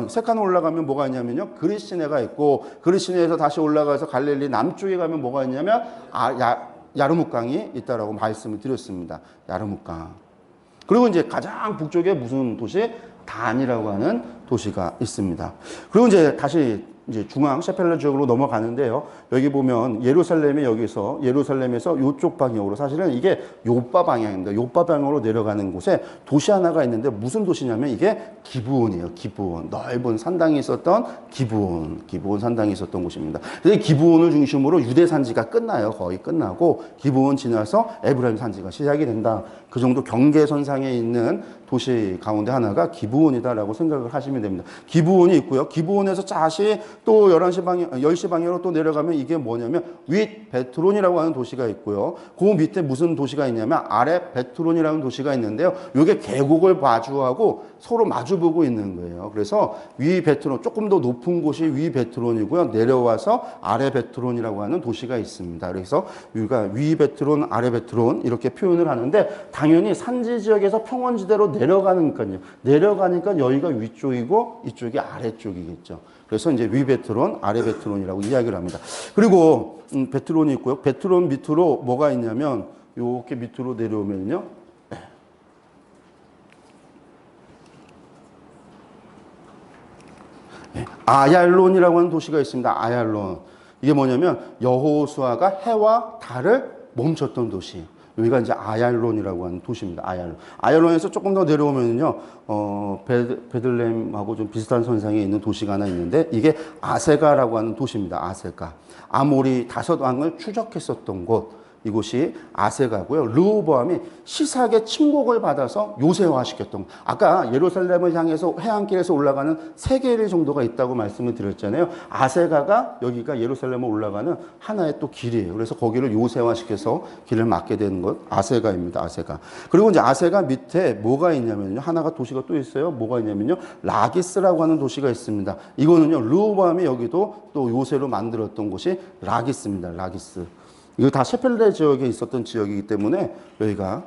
세 칸 올라가면 뭐가 있냐면요, 그리시네가 있고, 그리시네에서 다시 올라가서 갈릴리 남쪽에 가면 뭐가 있냐면 야르뭇강이 있다라고 말씀을 드렸습니다. 야르뭇강. 그리고 이제 가장 북쪽에 무슨 도시? 단이라고 하는 도시가 있습니다. 그리고 이제 다시 이제 중앙 셰펠레 지역으로 넘어가는데요. 여기 보면 예루살렘에서 이쪽 방향으로, 사실은 이게 요빠 방향입니다. 요빠 방향으로 내려가는 곳에 도시 하나가 있는데 무슨 도시냐면 이게 기브온이에요. 기브온. 넓은 산당이 있었던 기브온 산당이 있었던 곳입니다. 그래서 기브온을 중심으로 유대 산지가 끝나요. 거의 끝나고 기브온 지나서 에브라임 산지가 시작이 된다. 그 정도 경계선상에 있는 도시 가운데 하나가 기브온이다라고 생각을 하시면 됩니다. 기브온이 있고요. 기브온에서 다시 또 10시 방향으로 또 내려가면 이게 뭐냐면 윗 베트론이라고 하는 도시가 있고요. 그 밑에 무슨 도시가 있냐면 아래 베트론이라는 도시가 있는데요. 이게 계곡을 마주하고 서로 마주보고 있는 거예요. 그래서 위 베트론, 조금 더 높은 곳이 위 베트론이고요. 내려와서 아래 베트론이라고 하는 도시가 있습니다. 그래서 우리가 위 베트론, 아래 베트론 이렇게 표현을 하는데, 당연히 산지 지역에서 평원지대로 내려가니까 여기가 위쪽이고 이쪽이 아래쪽이겠죠. 그래서 이제 위 베트론, 아래 베트론이라고 이야기를 합니다. 그리고 베트론이 있고요. 베트론 밑으로 뭐가 있냐면 이렇게 밑으로 내려오면요, 아얄론이라고 하는 도시가 있습니다. 아얄론. 이게 뭐냐면 여호수아가 해와 달을 멈췄던 도시. 여기가 이제 아얄론이라고 하는 도시입니다. 아얄론에서 조금 더 내려오면요, 베들레헴하고 좀 비슷한 선상에 있는 도시가 하나 있는데, 이게 아세가라고 하는 도시입니다. 아세가. 아모리 5왕을 추적했었던 곳. 이곳이 아세가고요. 르호보암이 시삭의 침공을 받아서 요새화시켰던, 아까 예루살렘을 향해서 해안길에서 올라가는 3개 정도가 있다고 말씀을 드렸잖아요. 아세가가 여기가 예루살렘을 올라가는 하나의 또 길이에요. 그래서 거기를 요새화시켜서 길을 막게 되는 것, 아세가입니다. 아세가. 그리고 이제 아세가 밑에 뭐가 있냐면요, 하나가 도시가 또 있어요. 뭐가 있냐면요, 라기스라고 하는 도시가 있습니다. 이거는요, 르호보암이 여기도 또 요새로 만들었던 곳이 라기스입니다. 라기스. 이거 다 셰펠레 지역에 있었던 지역이기 때문에 여기가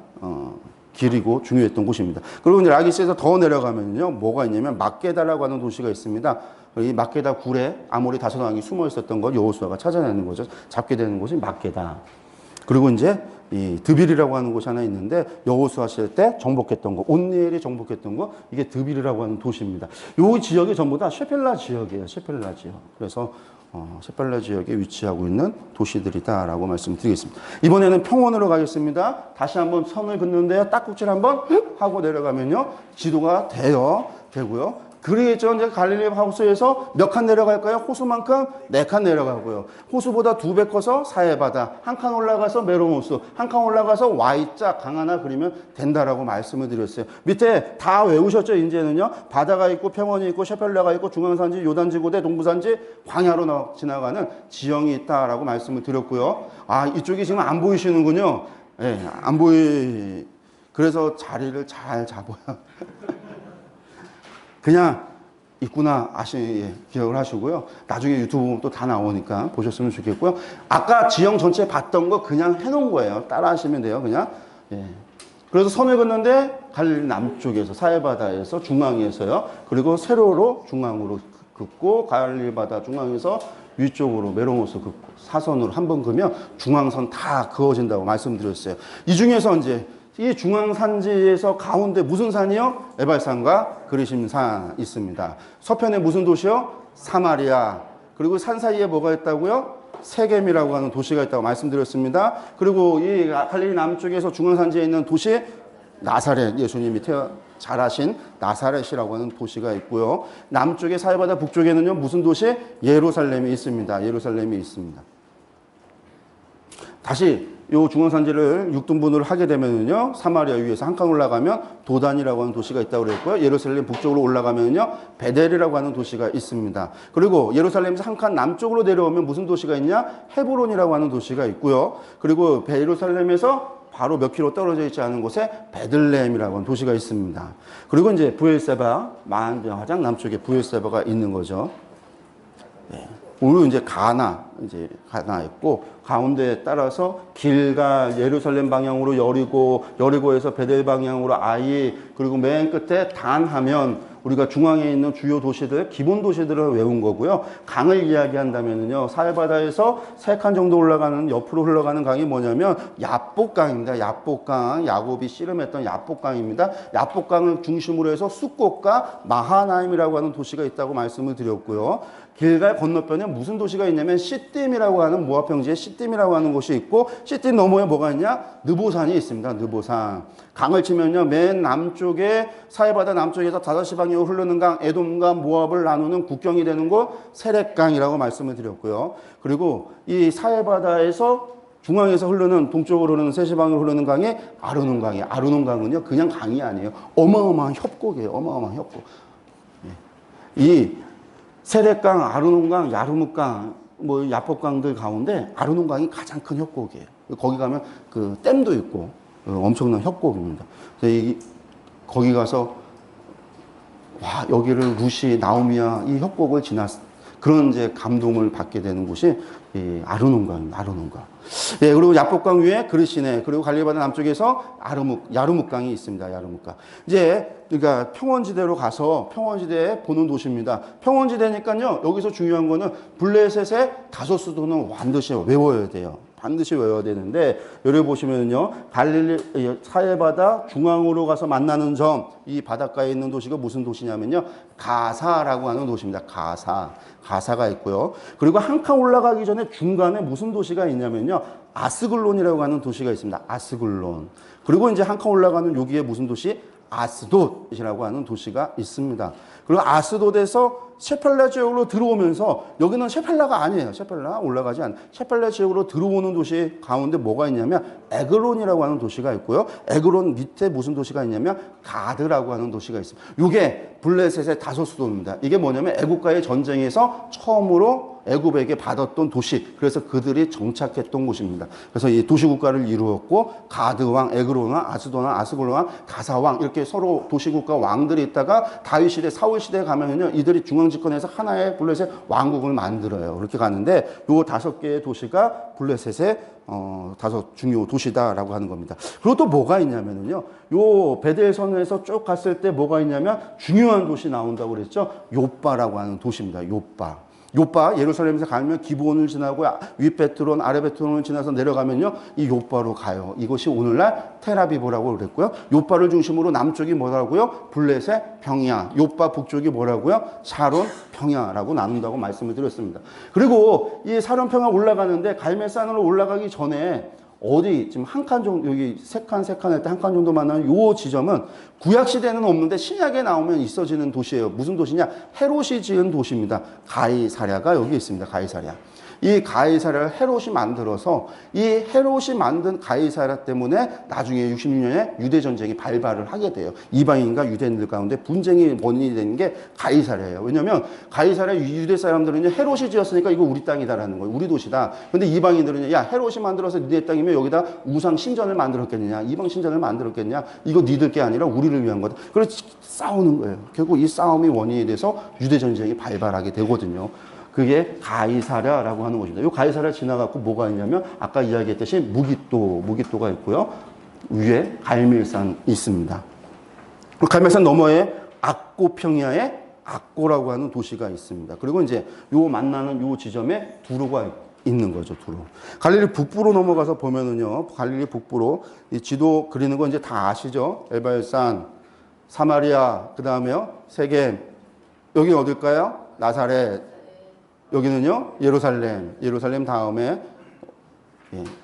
길이고 중요했던 곳입니다. 그리고 이제 라기스에서 더 내려가면요, 뭐가 있냐면 막게다라고 하는 도시가 있습니다. 이 막게다 굴에 아모리 다섯 왕이 숨어 있었던 걸 여호수아가 찾아내는 거죠. 잡게 되는 곳이 막게다. 그리고 이제 이 드빌이라고 하는 곳이 하나 있는데 여호수아 시대 때 정복했던 거, 온니엘이 정복했던 거, 이게 드빌이라고 하는 도시입니다. 이 지역이 전부 다 셰펠라 지역이에요. 셰펠라 지역. 그래서 셰펠라 지역에 위치하고 있는 도시들이다라고 말씀드리겠습니다. 이번에는 평원으로 가겠습니다. 다시 한번 선을 긋는데요. 딱꼭질 한번 하고 내려가면요, 지도가 되고요. 그러겠죠. 이제 갈릴리 하우스에서 몇 칸 내려갈까요? 호수만큼 4칸 내려가고요. 호수보다 2배 커서 사해바다, 한 칸 올라가서 메론호수, 한 칸 올라가서 Y자 강 하나 그리면 된다라고 말씀을 드렸어요. 밑에 다 외우셨죠? 이제는요. 바다가 있고 평원이 있고 셰펠라가 있고 중앙산지, 요단지고대, 동부산지, 광야로 지나가는 지형이 있다라고 말씀을 드렸고요. 아, 이쪽이 지금 안 보이시는군요. 네, 안 보이. 그래서 자리를 잘 잡아야. 그냥 있구나 기억을 하시고요. 나중에 유튜브 보면 또 다 나오니까 보셨으면 좋겠고요. 아까 지형 전체 봤던 거 그냥 해놓은 거예요. 따라 하시면 돼요. 그냥. 예. 그래서 선을 긋는데 갈릴리 남쪽에서 사해바다에서 중앙에서요. 그리고 세로로 중앙으로 긋고 갈릴리 바다 중앙에서 위쪽으로 메론호수 긋고 사선으로 한번 그으면 중앙선 다 그어진다고 말씀드렸어요. 이 중에서 이제 이 중앙산지에서 가운데 무슨 산이요? 에발산과 그리심산 있습니다. 서편에 무슨 도시요? 사마리아. 그리고 산 사이에 뭐가 있다고요? 세겜이라고 하는 도시가 있다고 말씀드렸습니다. 그리고 이 갈릴리 남쪽에서 중앙산지에 있는 도시 나사렛, 예수님이 자라신 나사렛이라고 하는 도시가 있고요. 남쪽에 사해바다 북쪽에는요, 무슨 도시? 예루살렘이 있습니다. 예루살렘이 있습니다. 다시 요 중앙산지를 6등분을 하게 되면요, 사마리아 위에서 한 칸 올라가면 도단이라고 하는 도시가 있다고 그랬고요. 예루살렘 북쪽으로 올라가면요, 베델이라고 하는 도시가 있습니다. 그리고 예루살렘에서 한 칸 남쪽으로 내려오면 무슨 도시가 있냐? 헤브론이라고 하는 도시가 있고요. 그리고 예루살렘에서 바로 몇 킬로 떨어져 있지 않은 곳에 베들레헴이라고 하는 도시가 있습니다. 그리고 이제 부엘세바, 가장 남쪽에 부엘세바가 있는 거죠. 네. 오늘 이제 가나 있고, 가운데에 따라서 길갈, 예루살렘 방향으로 여리고에서 베델 방향으로 아이, 그리고 맨 끝에 단 하면 우리가 중앙에 있는 주요 도시들, 기본 도시들을 외운 거고요. 강을 이야기한다면요, 사해바다에서 3칸 정도 올라가는, 옆으로 흘러가는 강이 뭐냐면 야복강입니다. 야복강, 야곱이 씨름했던 야복강입니다. 야복강을 중심으로 해서 숫꽃과 마하나임이라고 하는 도시가 있다고 말씀을 드렸고요. 길갈 건너편에 무슨 도시가 있냐면 시딤이라고 하는 모압 평지에 시딤이라고 하는 곳이 있고, 시딤 너머에 뭐가 있냐? 느보산이 있습니다. 느보산. 강을 치면요, 맨 남쪽에 사해바다 남쪽에서 5시방향으로 흐르는 강, 에돔과 모압을 나누는 국경이 되는 곳 세렛강이라고 말씀을 드렸고요. 그리고 이 사해바다에서 중앙에서 흐르는, 동쪽으로 흐르는 세시방으로 흐르는 강이 아르논강이에요. 아르논강은요, 그냥 강이 아니에요. 어마어마한 협곡이에요. 어마어마한 협곡. 이 세렛강, 아르논강, 야르묵강, 야복강들 가운데 아르논강이 가장 큰 협곡이에요. 거기 가면 그 댐도 있고 엄청난 협곡입니다. 거기 가서 와, 여기를 루시, 나오미야 이 협곡을 그런 이제 감동을 받게 되는 곳이 이 아르논강입니다. 아르논강. 예, 그리고 야복강 위에 그르시네, 그리고 갈릴리바다 남쪽에서 야르묵강이 있습니다. 야르묵강. 이제 그러니까 평원지대로 가서 평원지대에 보는 도시입니다. 평원지대니까요, 여기서 중요한 거는 블레셋의 5수도는 반드시 외워야 돼요. 반드시 외워야 되는데, 여기 보시면요, 갈릴리 사해바다 중앙으로 가서 만나는 점, 이 바닷가에 있는 도시가 무슨 도시냐면요, 가사라고 하는 도시입니다. 가사가 있고요. 그리고 한 칸 올라가기 전에 중간에 무슨 도시가 있냐면요, 아스글론이라고 하는 도시가 있습니다. 아스글론. 그리고 이제 한 칸 올라가는 여기에 무슨 도시? 아스돗이라고 하는 도시가 있습니다. 그리고 아스돗에서 셰펠라 지역으로 들어오면서 여기는 셰펠라가 아니에요. 셰펠라 올라가지 않아요. 셰펠라 지역으로 들어오는 도시 가운데 뭐가 있냐면 에그론이라고 하는 도시가 있고요. 에그론 밑에 무슨 도시가 있냐면 가드라고 하는 도시가 있습니다. 이게 블레셋의 다섯 수도입니다. 이게 뭐냐면 애국과의 전쟁에서 처음으로 애굽에게 받았던 도시, 그래서 그들이 정착했던 곳입니다. 그래서 이 도시국가를 이루었고 가드왕, 에그론왕, 아스도나 아스골왕, 가사왕 이렇게 서로 도시국가 왕들이 있다가 다윗 시대, 사울 시대에 가면은요 이들이 중앙집권해서 하나의 블레셋 왕국을 만들어요. 그렇게 가는데 요 다섯 개의 도시가 블레셋의 다섯 중요 도시다라고 하는 겁니다. 그리고 또 뭐가 있냐면요, 요 베델선에서 쭉 갔을 때 뭐가 있냐면 중요한 도시 나온다고 그랬죠. 요빠라고 하는 도시입니다. 요빠. 요빠, 예루살렘에서 가면 기브온을 지나고 윗베트론, 아래베트론을 지나서 내려가면요 이 요빠로 가요. 이것이 오늘날 텔아비브라고 그랬고요. 요빠를 중심으로 남쪽이 뭐라고요? 블레셋, 평야. 요빠 북쪽이 뭐라고요? 샤론, 평야라고 나눈다고 말씀을 드렸습니다. 그리고 이 샤론, 평야 올라가는데 갈멜산으로 올라가기 전에 어디 지금 한 칸 정도, 여기 세 칸 할 때 한 칸 정도 만나는 요 지점은 구약 시대는 없는데 신약에 나오면 있어지는 도시예요. 무슨 도시냐? 헤롯이 지은 도시입니다. 가이사랴가 여기 있습니다. 가이사랴. 이 가이사랴를 헤롯이 만들어서 이 헤롯이 만든 가이사랴 때문에 나중에 66년에 유대 전쟁이 발발을 하게 돼요. 이방인과 유대인들 가운데 분쟁이 원인이 되는 게 가이사랴예요. 왜냐하면 가이사랴 유대 사람들은 헤롯이 지었으니까 이거 우리 땅이다라는 거예요. 우리 도시다. 근데 이방인들은 야 헤롯이 만들어서 니네 땅이면 여기다 우상 신전을 만들었겠느냐, 이방 신전을 만들었겠냐, 이거 니들 게 아니라 우리를 위한 거다. 그래서 싸우는 거예요. 결국 이 싸움이 원인이 돼서 유대 전쟁이 발발하게 되거든요. 그게 가이사랴라고 하는 곳입니다. 이 가이사랴 지나가고 뭐가 있냐면 아까 이야기했듯이 무깃도가 있고요. 위에 갈멜산이 있습니다. 갈멜산 너머에 악고 평야에 악고라고 하는 도시가 있습니다. 그리고 이제 요 만나는 요 지점에 두로가 있는 거죠, 두로. 갈릴리 북부로 넘어가서 보면은요, 갈릴리 북부로 이 지도 그리는 거 이제 다 아시죠? 에발산, 사마리아, 그 다음에요, 세겜. 여기 어딜까요? 나사렛. 여기는요, 예루살렘 다음에,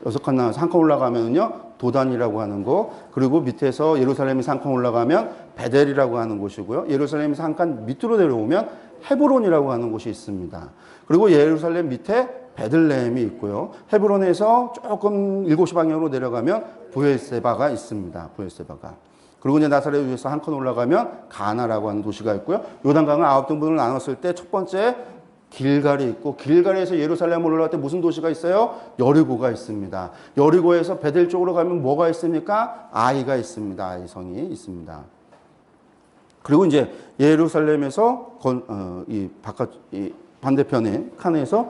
여섯 칸 나와서 한 칸 올라가면은요, 도단이라고 하는 거, 그리고 밑에서 예루살렘에서 한 칸 올라가면 베델이라고 하는 곳이고요. 예루살렘에서 한 칸 밑으로 내려오면 헤브론이라고 하는 곳이 있습니다. 그리고 예루살렘 밑에 베들레헴이 있고요. 헤브론에서 조금 7시 방향으로 내려가면 브엘세바가 있습니다. 브엘세바가. 그리고 이제 나사렛에서 한 칸 올라가면 가나라고 하는 도시가 있고요. 요단강을 9등분을 나눴을 때 첫 번째 길갈이 있고, 길갈에서 예루살렘으로 올라갈 때 무슨 도시가 있어요? 여리고가 있습니다. 여리고에서 베델 쪽으로 가면 뭐가 있습니까? 아이가 있습니다. 아이 성이 있습니다. 그리고 이제 예루살렘에서 이 반대편에 칸에서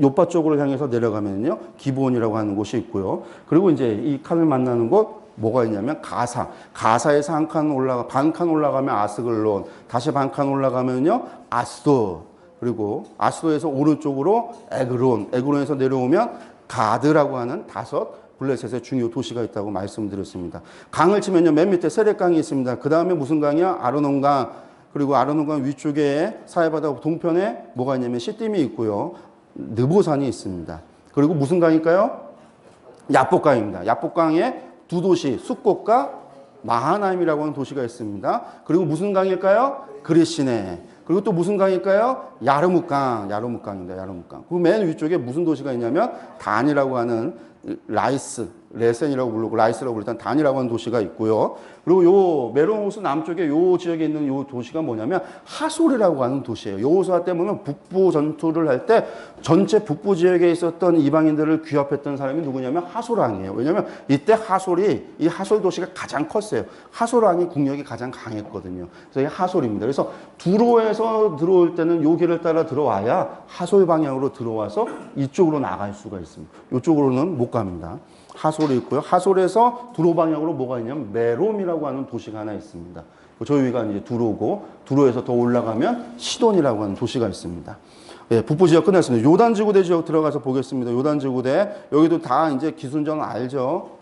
요파 쪽으로 향해서 내려가면요, 기브온이라고 하는 곳이 있고요. 그리고 이제 이 칸을 만나는 곳 뭐가 있냐면 가사에서 반 칸 올라가면 아스글론, 다시 반 칸 올라가면요 아스도, 그리고 아스도에서 오른쪽으로 에그론에서 내려오면 가드라고 하는 다섯 블레셋의 중요 도시가 있다고 말씀드렸습니다. 강을 치면요, 맨 밑에 세렛강이 있습니다. 그 다음에 무슨 강이야? 아르논강. 그리고 아르논강 위쪽에 사해바다 동편에 뭐가 있냐면 시딤이 있고요. 느보산이 있습니다. 그리고 무슨 강일까요? 야복강입니다. 야복강에 두 도시, 숫꽃과 마하나임이라고 하는 도시가 있습니다. 그리고 무슨 강일까요? 그리시네. 그리고 또 무슨 강일까요? 야르뭇강입니다. 야르뭇강. 그 맨 위쪽에 무슨 도시가 있냐면 단이라고 하는 레센이라고 부르고 라이스라고 부르던 단이라고 하는 도시가 있고요. 그리고 요 메로노스 남쪽에 요 지역에 있는 요 도시가 뭐냐면 하솔이라고 하는 도시예요. 여호수아 때문에 북부 전투를 할 때 전체 북부 지역에 있었던 이방인들을 귀합했던 사람이 누구냐면 하솔 왕이에요. 왜냐면 이때 이 하솔 도시가 가장 컸어요. 하솔 왕이 국력이 가장 강했거든요. 그래서 이 하솔입니다. 그래서 두로에서 들어올 때는 요 길을 따라 들어와야 하솔 방향으로 들어와서 이쪽으로 나갈 수가 있습니다. 이쪽으로는 못 갑니다. 하솔이 있고요. 하솔에서 두로 방향으로 뭐가 있냐면 메롬이라고 하는 도시가 하나 있습니다. 저희가 이제 두로고, 두로에서 더 올라가면 시돈이라고 하는 도시가 있습니다. 예, 북부 지역 끝났습니다. 요단지구대 지역 들어가서 보겠습니다. 요단지구대. 여기도 다 이제 기순전 알죠?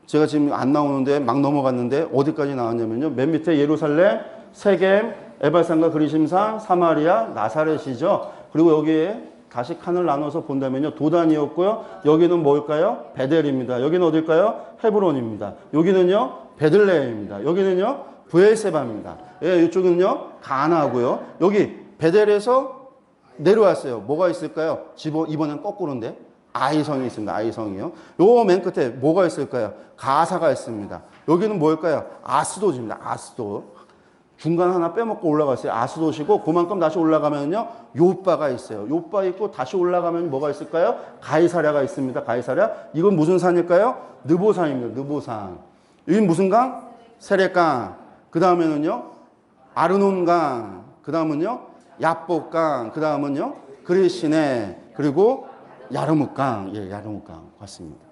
제가 지금 안 나오는데 막 넘어갔는데 어디까지 나왔냐면요. 맨 밑에 예루살렘, 세겜, 에발산과 그리심산, 사마리아, 나사렛이죠. 그리고 여기에 다시 칸을 나눠서 본다면요, 도단이었고요. 여기는 뭘까요? 베델입니다. 여기는 어딜까요? 헤브론입니다. 여기는요, 베들레헴입니다. 여기는요, 브엘세바입니다. 예, 이쪽은요 가나고요. 여기 베델에서 내려왔어요. 뭐가 있을까요? 이번엔 거꾸로인데 아이성이 있습니다. 아이성이요. 요 맨 끝에 뭐가 있을까요? 가사가 있습니다. 여기는 뭘까요? 아스돗입니다. 아스돗. 중간 하나 빼먹고 올라갔어요. 아스돗이고 그만큼 다시 올라가면요 요빠가 있어요. 요빠 있고 다시 올라가면 뭐가 있을까요? 가이사랴가 있습니다. 가이사랴. 이건 무슨 산일까요? 느보산입니다. 느보산. 여긴 무슨 강? 세례강. 그 다음에는요 아르논강. 그 다음은요 야복강. 그 다음은요 그리시네. 그리고 야르묵강. 예, 야르묵강 같습니다.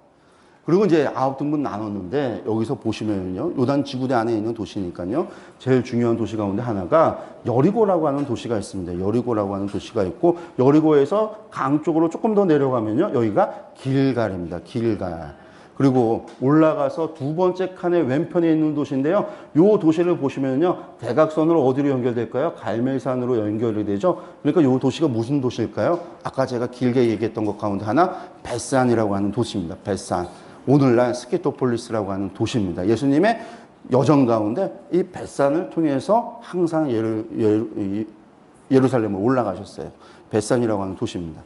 그리고 이제 9등분 나눴는데 여기서 보시면요. 요단 지구대 안에 있는 도시니까요. 제일 중요한 도시 가운데 하나가 여리고라고 하는 도시가 있습니다. 여리고라고 하는 도시가 있고 여리고에서 강 쪽으로 조금 더 내려가면요. 여기가 길갈입니다. 길갈. 그리고 올라가서 두 번째 칸의 왼편에 있는 도시인데요. 요 도시를 보시면요. 대각선으로 어디로 연결될까요? 갈멜산으로 연결이 되죠. 그러니까 요 도시가 무슨 도시일까요? 아까 제가 길게 얘기했던 것 가운데 하나 베산이라고 하는 도시입니다. 베산. 오늘날 스키토폴리스라고 하는 도시입니다. 예수님의 여정 가운데 이 베산을 통해서 항상 예루살렘을 올라가셨어요. 베산이라고 하는 도시입니다.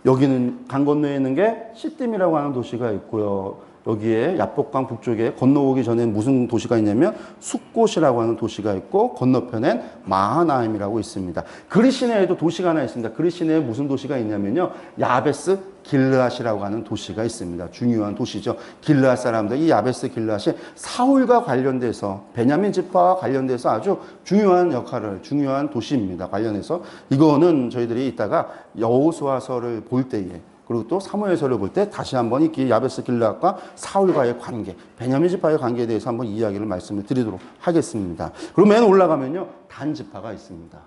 여기는 강 건너에 있는 게 시딤이라고 하는 도시가 있고요. 여기에 야복강 북쪽에 건너오기 전에 무슨 도시가 있냐면 숫곳이라고 하는 도시가 있고 건너편엔 마하나임이라고 있습니다. 그리시네에도 도시가 하나 있습니다. 그리시네에 무슨 도시가 있냐면요. 야베스 길르앗이라고 하는 도시가 있습니다. 중요한 도시죠. 길르앗 사람들, 이 야베스 길르앗이 사울과 관련돼서 베냐민 지파와 관련돼서 아주 중요한 역할을, 중요한 도시입니다. 관련해서 이거는 저희들이 이따가 여호수아서를 볼 때에 그리고 또 사무엘서를 볼 때 다시 한번 이 야베스 길르앗과 사울과의 관계, 베냐민 지파의 관계에 대해서 한번 이야기를 말씀을 드리도록 하겠습니다. 그리고 맨 올라가면요. 단 지파가 있습니다.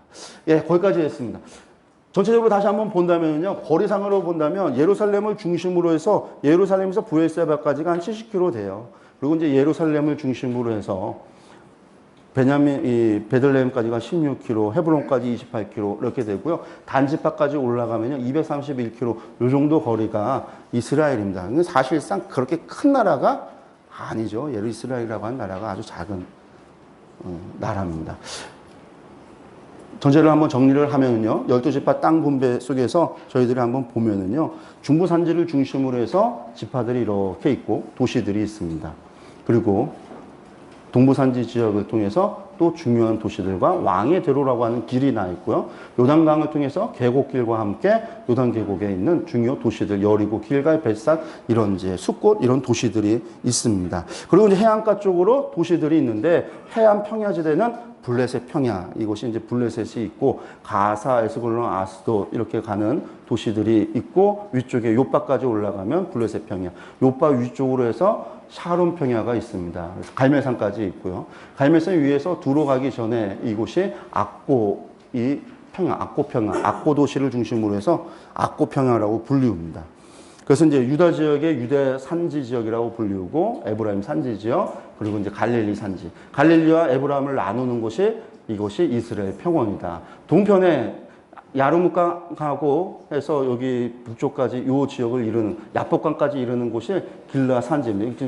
예, 거기까지 했습니다. 전체적으로 다시 한번 본다면요. 거리상으로 본다면 예루살렘을 중심으로 해서 예루살렘에서 브엘세바까지가 한 70km 돼요. 그리고 이제 예루살렘을 중심으로 해서 베들레헴까지가 16km, 헤브론까지 28km 이렇게 되고요. 단지파까지 올라가면요. 231km 이 정도 거리가 이스라엘입니다. 근데 사실상 그렇게 큰 나라가 아니죠. 이스라엘이라고 하는 나라가 아주 작은 나라입니다. 전체를 한번 정리를 하면은요, 12지파 땅 분배 속에서 저희들이 한번 보면은요, 중부 산지를 중심으로 해서 지파들이 이렇게 있고, 도시들이 있습니다. 그리고 동부 산지 지역을 통해서 또 중요한 도시들과 왕의 대로라고 하는 길이 나 있고요. 요단강을 통해서 계곡길과 함께 요단 계곡에 있는 중요 도시들, 여리고, 길갈, 벳산, 이런 이제 숫곳, 이런 도시들이 있습니다. 그리고 이제 해안가 쪽으로 도시들이 있는데, 해안 평야지대는 블레셋 평야, 이곳이 이제 블레셋이 있고, 가사, 에스골론, 아스돗, 이렇게 가는 도시들이 있고, 위쪽에 요빠까지 올라가면 블레셋 평야, 요빠 위쪽으로 해서 샤론 평야가 있습니다. 그래서 갈멜산까지 있고요. 갈멜산 위에서 두로 가기 전에 이곳이 악고, 이 평야, 악고 평야, 악고 도시를 중심으로 해서 악고 평야라고 불리웁니다. 그래서 이제 유다 지역의 유대 산지 지역이라고 불리우고, 에브라임 산지 지역, 그리고 이제 갈릴리 산지. 갈릴리와 에브라임을 나누는 곳이 이곳이 이스라엘 평원이다. 동편에 야르묵강하고 해서 여기 북쪽까지 이 지역을 이루는, 야복강까지 이루는 곳이 길르앗 산지입니다.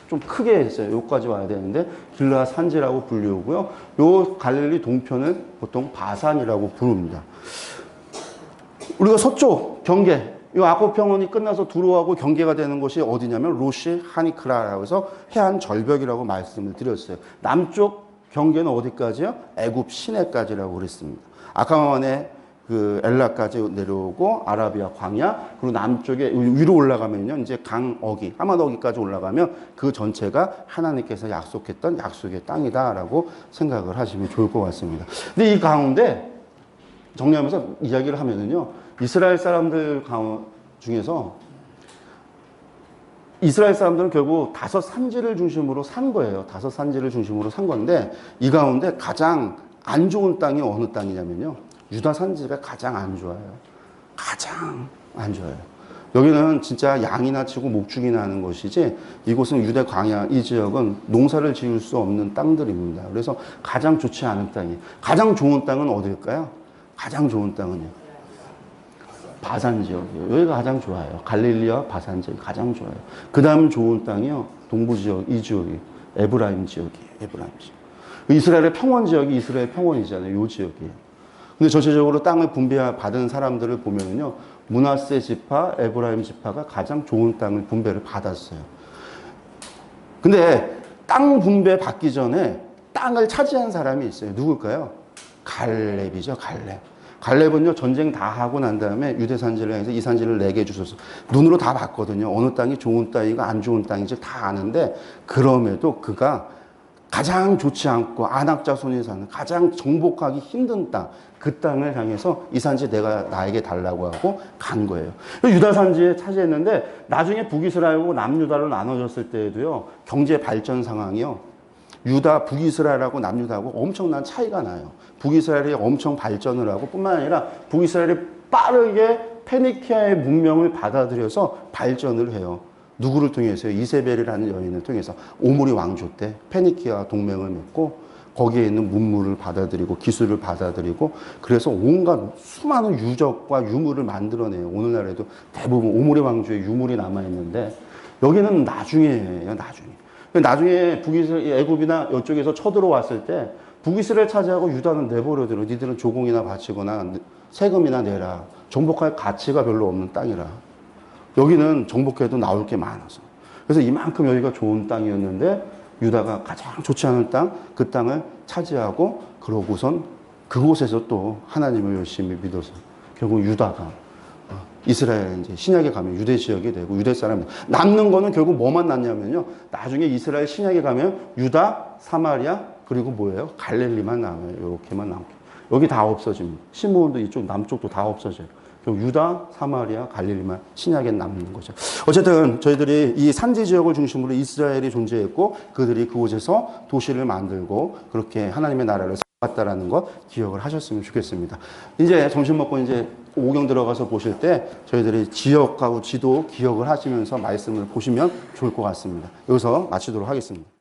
좀 크게 했어요. 여기까지 와야 되는데 길르앗 산지라고 불리우고요. 요 갈릴리 동편은 보통 바산이라고 부릅니다. 우리가 서쪽 경계, 이 아코 평원이 끝나서 두로하고 경계가 되는 곳이 어디냐면 로시 하니크라라고 해서 해안 절벽이라고 말씀을 드렸어요. 남쪽 경계는 어디까지요? 애굽 시내까지라고 그랬습니다. 아카마만의 그 엘라까지 내려오고 아라비아 광야, 그리고 남쪽에 위로 올라가면요 이제 강어기, 하만어기까지 올라가면 그 전체가 하나님께서 약속했던 약속의 땅이다라고 생각을 하시면 좋을 것 같습니다. 근데 이 가운데 정리하면서 이야기를 하면은요, 이스라엘 사람들 중에서 이스라엘 사람들은 결국 5 산지를 중심으로 산 거예요. 5 산지를 중심으로 산 건데, 이 가운데 가장 안 좋은 땅이 어느 땅이냐면요, 유다 산지가 가장 안 좋아요. 가장 안 좋아요. 여기는 진짜 양이나 치고 목축이나 하는 것이지, 이곳은 유대 광야, 이 지역은 농사를 지을 수 없는 땅들입니다. 그래서 가장 좋지 않은 땅이, 가장 좋은 땅은 어딜까요? 가장 좋은 땅은요, 바산 지역이에요. 여기가 가장 좋아요. 갈릴리와 바산 지역이 가장 좋아요. 그 다음 좋은 땅이요, 동부 지역, 이 지역이 에브라임 지역이에요. 에브라임 지역. 이스라엘의 평원 지역이 이스라엘 평원이잖아요. 이 지역이. 근데 전체적으로 땅을 분배받은 사람들을 보면요. 므낫세 지파, 에브라임 지파가 가장 좋은 땅을 분배를 받았어요. 근데 땅 분배 받기 전에 땅을 차지한 사람이 있어요. 누굴까요? 갈렙이죠. 갈렙은요, 전쟁 다 하고 난 다음에 유대 산지를 향해서 이 산지를 내게 주셔서 눈으로 다 봤거든요. 어느 땅이 좋은 땅이고 안 좋은 땅인지 다 아는데, 그럼에도 그가 가장 좋지 않고 안악 자손이 사는 가장 정복하기 힘든 땅, 그 땅을 향해서 이 산지 내가 나에게 달라고 하고 간 거예요. 유다 산지에 차지했는데 나중에 북이스라엘하고 남유다로 나눠졌을 때에도요, 경제 발전 상황이요, 유다, 북이스라엘하고 남유다하고 엄청난 차이가 나요. 북이스라엘이 엄청 발전을 하고 뿐만 아니라 북이스라엘이 빠르게 페니키아의 문명을 받아들여서 발전을 해요. 누구를 통해서요? 이세벨이라는 여인을 통해서. 오므리 왕조 때 페니키아 동맹을 맺고 거기에 있는 문물을 받아들이고 기술을 받아들이고, 그래서 온갖 수많은 유적과 유물을 만들어내요. 오늘날에도 대부분 오므리 왕조의 유물이 남아있는데, 여기는 나중에예요. 나중에 애굽이나 이쪽에서 쳐들어왔을 때 북이스라엘 차지하고 유다는 내버려둬요. 니들은 조공이나 바치거나 세금이나 내라. 정복할 가치가 별로 없는 땅이라. 여기는 정복해도 나올 게 많아서. 그래서 이만큼 여기가 좋은 땅이었는데 유다가 가장 좋지 않은 땅, 그 땅을 차지하고, 그러고선 그곳에서 또 하나님을 열심히 믿어서 결국 유다가 이스라엘 이제 신약에 가면 유대 지역이 되고 유대 사람이 남는 거는 결국 뭐만 남냐면요, 나중에 이스라엘 신약에 가면 유다, 사마리아, 그리고 뭐예요? 갈릴리만 남아요. 이렇게만 남고 여기 다 없어집니다. 시므온도 이쪽 남쪽도 다 없어져요. 결국 유다, 사마리아, 갈릴리만 신약에 남는 거죠. 어쨌든 저희들이 이 산지 지역을 중심으로 이스라엘이 존재했고 그들이 그곳에서 도시를 만들고 그렇게 하나님의 나라를 세웠다라는 거 기억을 하셨으면 좋겠습니다. 이제 점심 먹고 이제 오경 들어가서 보실 때 저희들이 지역하고 지도 기억을 하시면서 말씀을 보시면 좋을 것 같습니다. 여기서 마치도록 하겠습니다.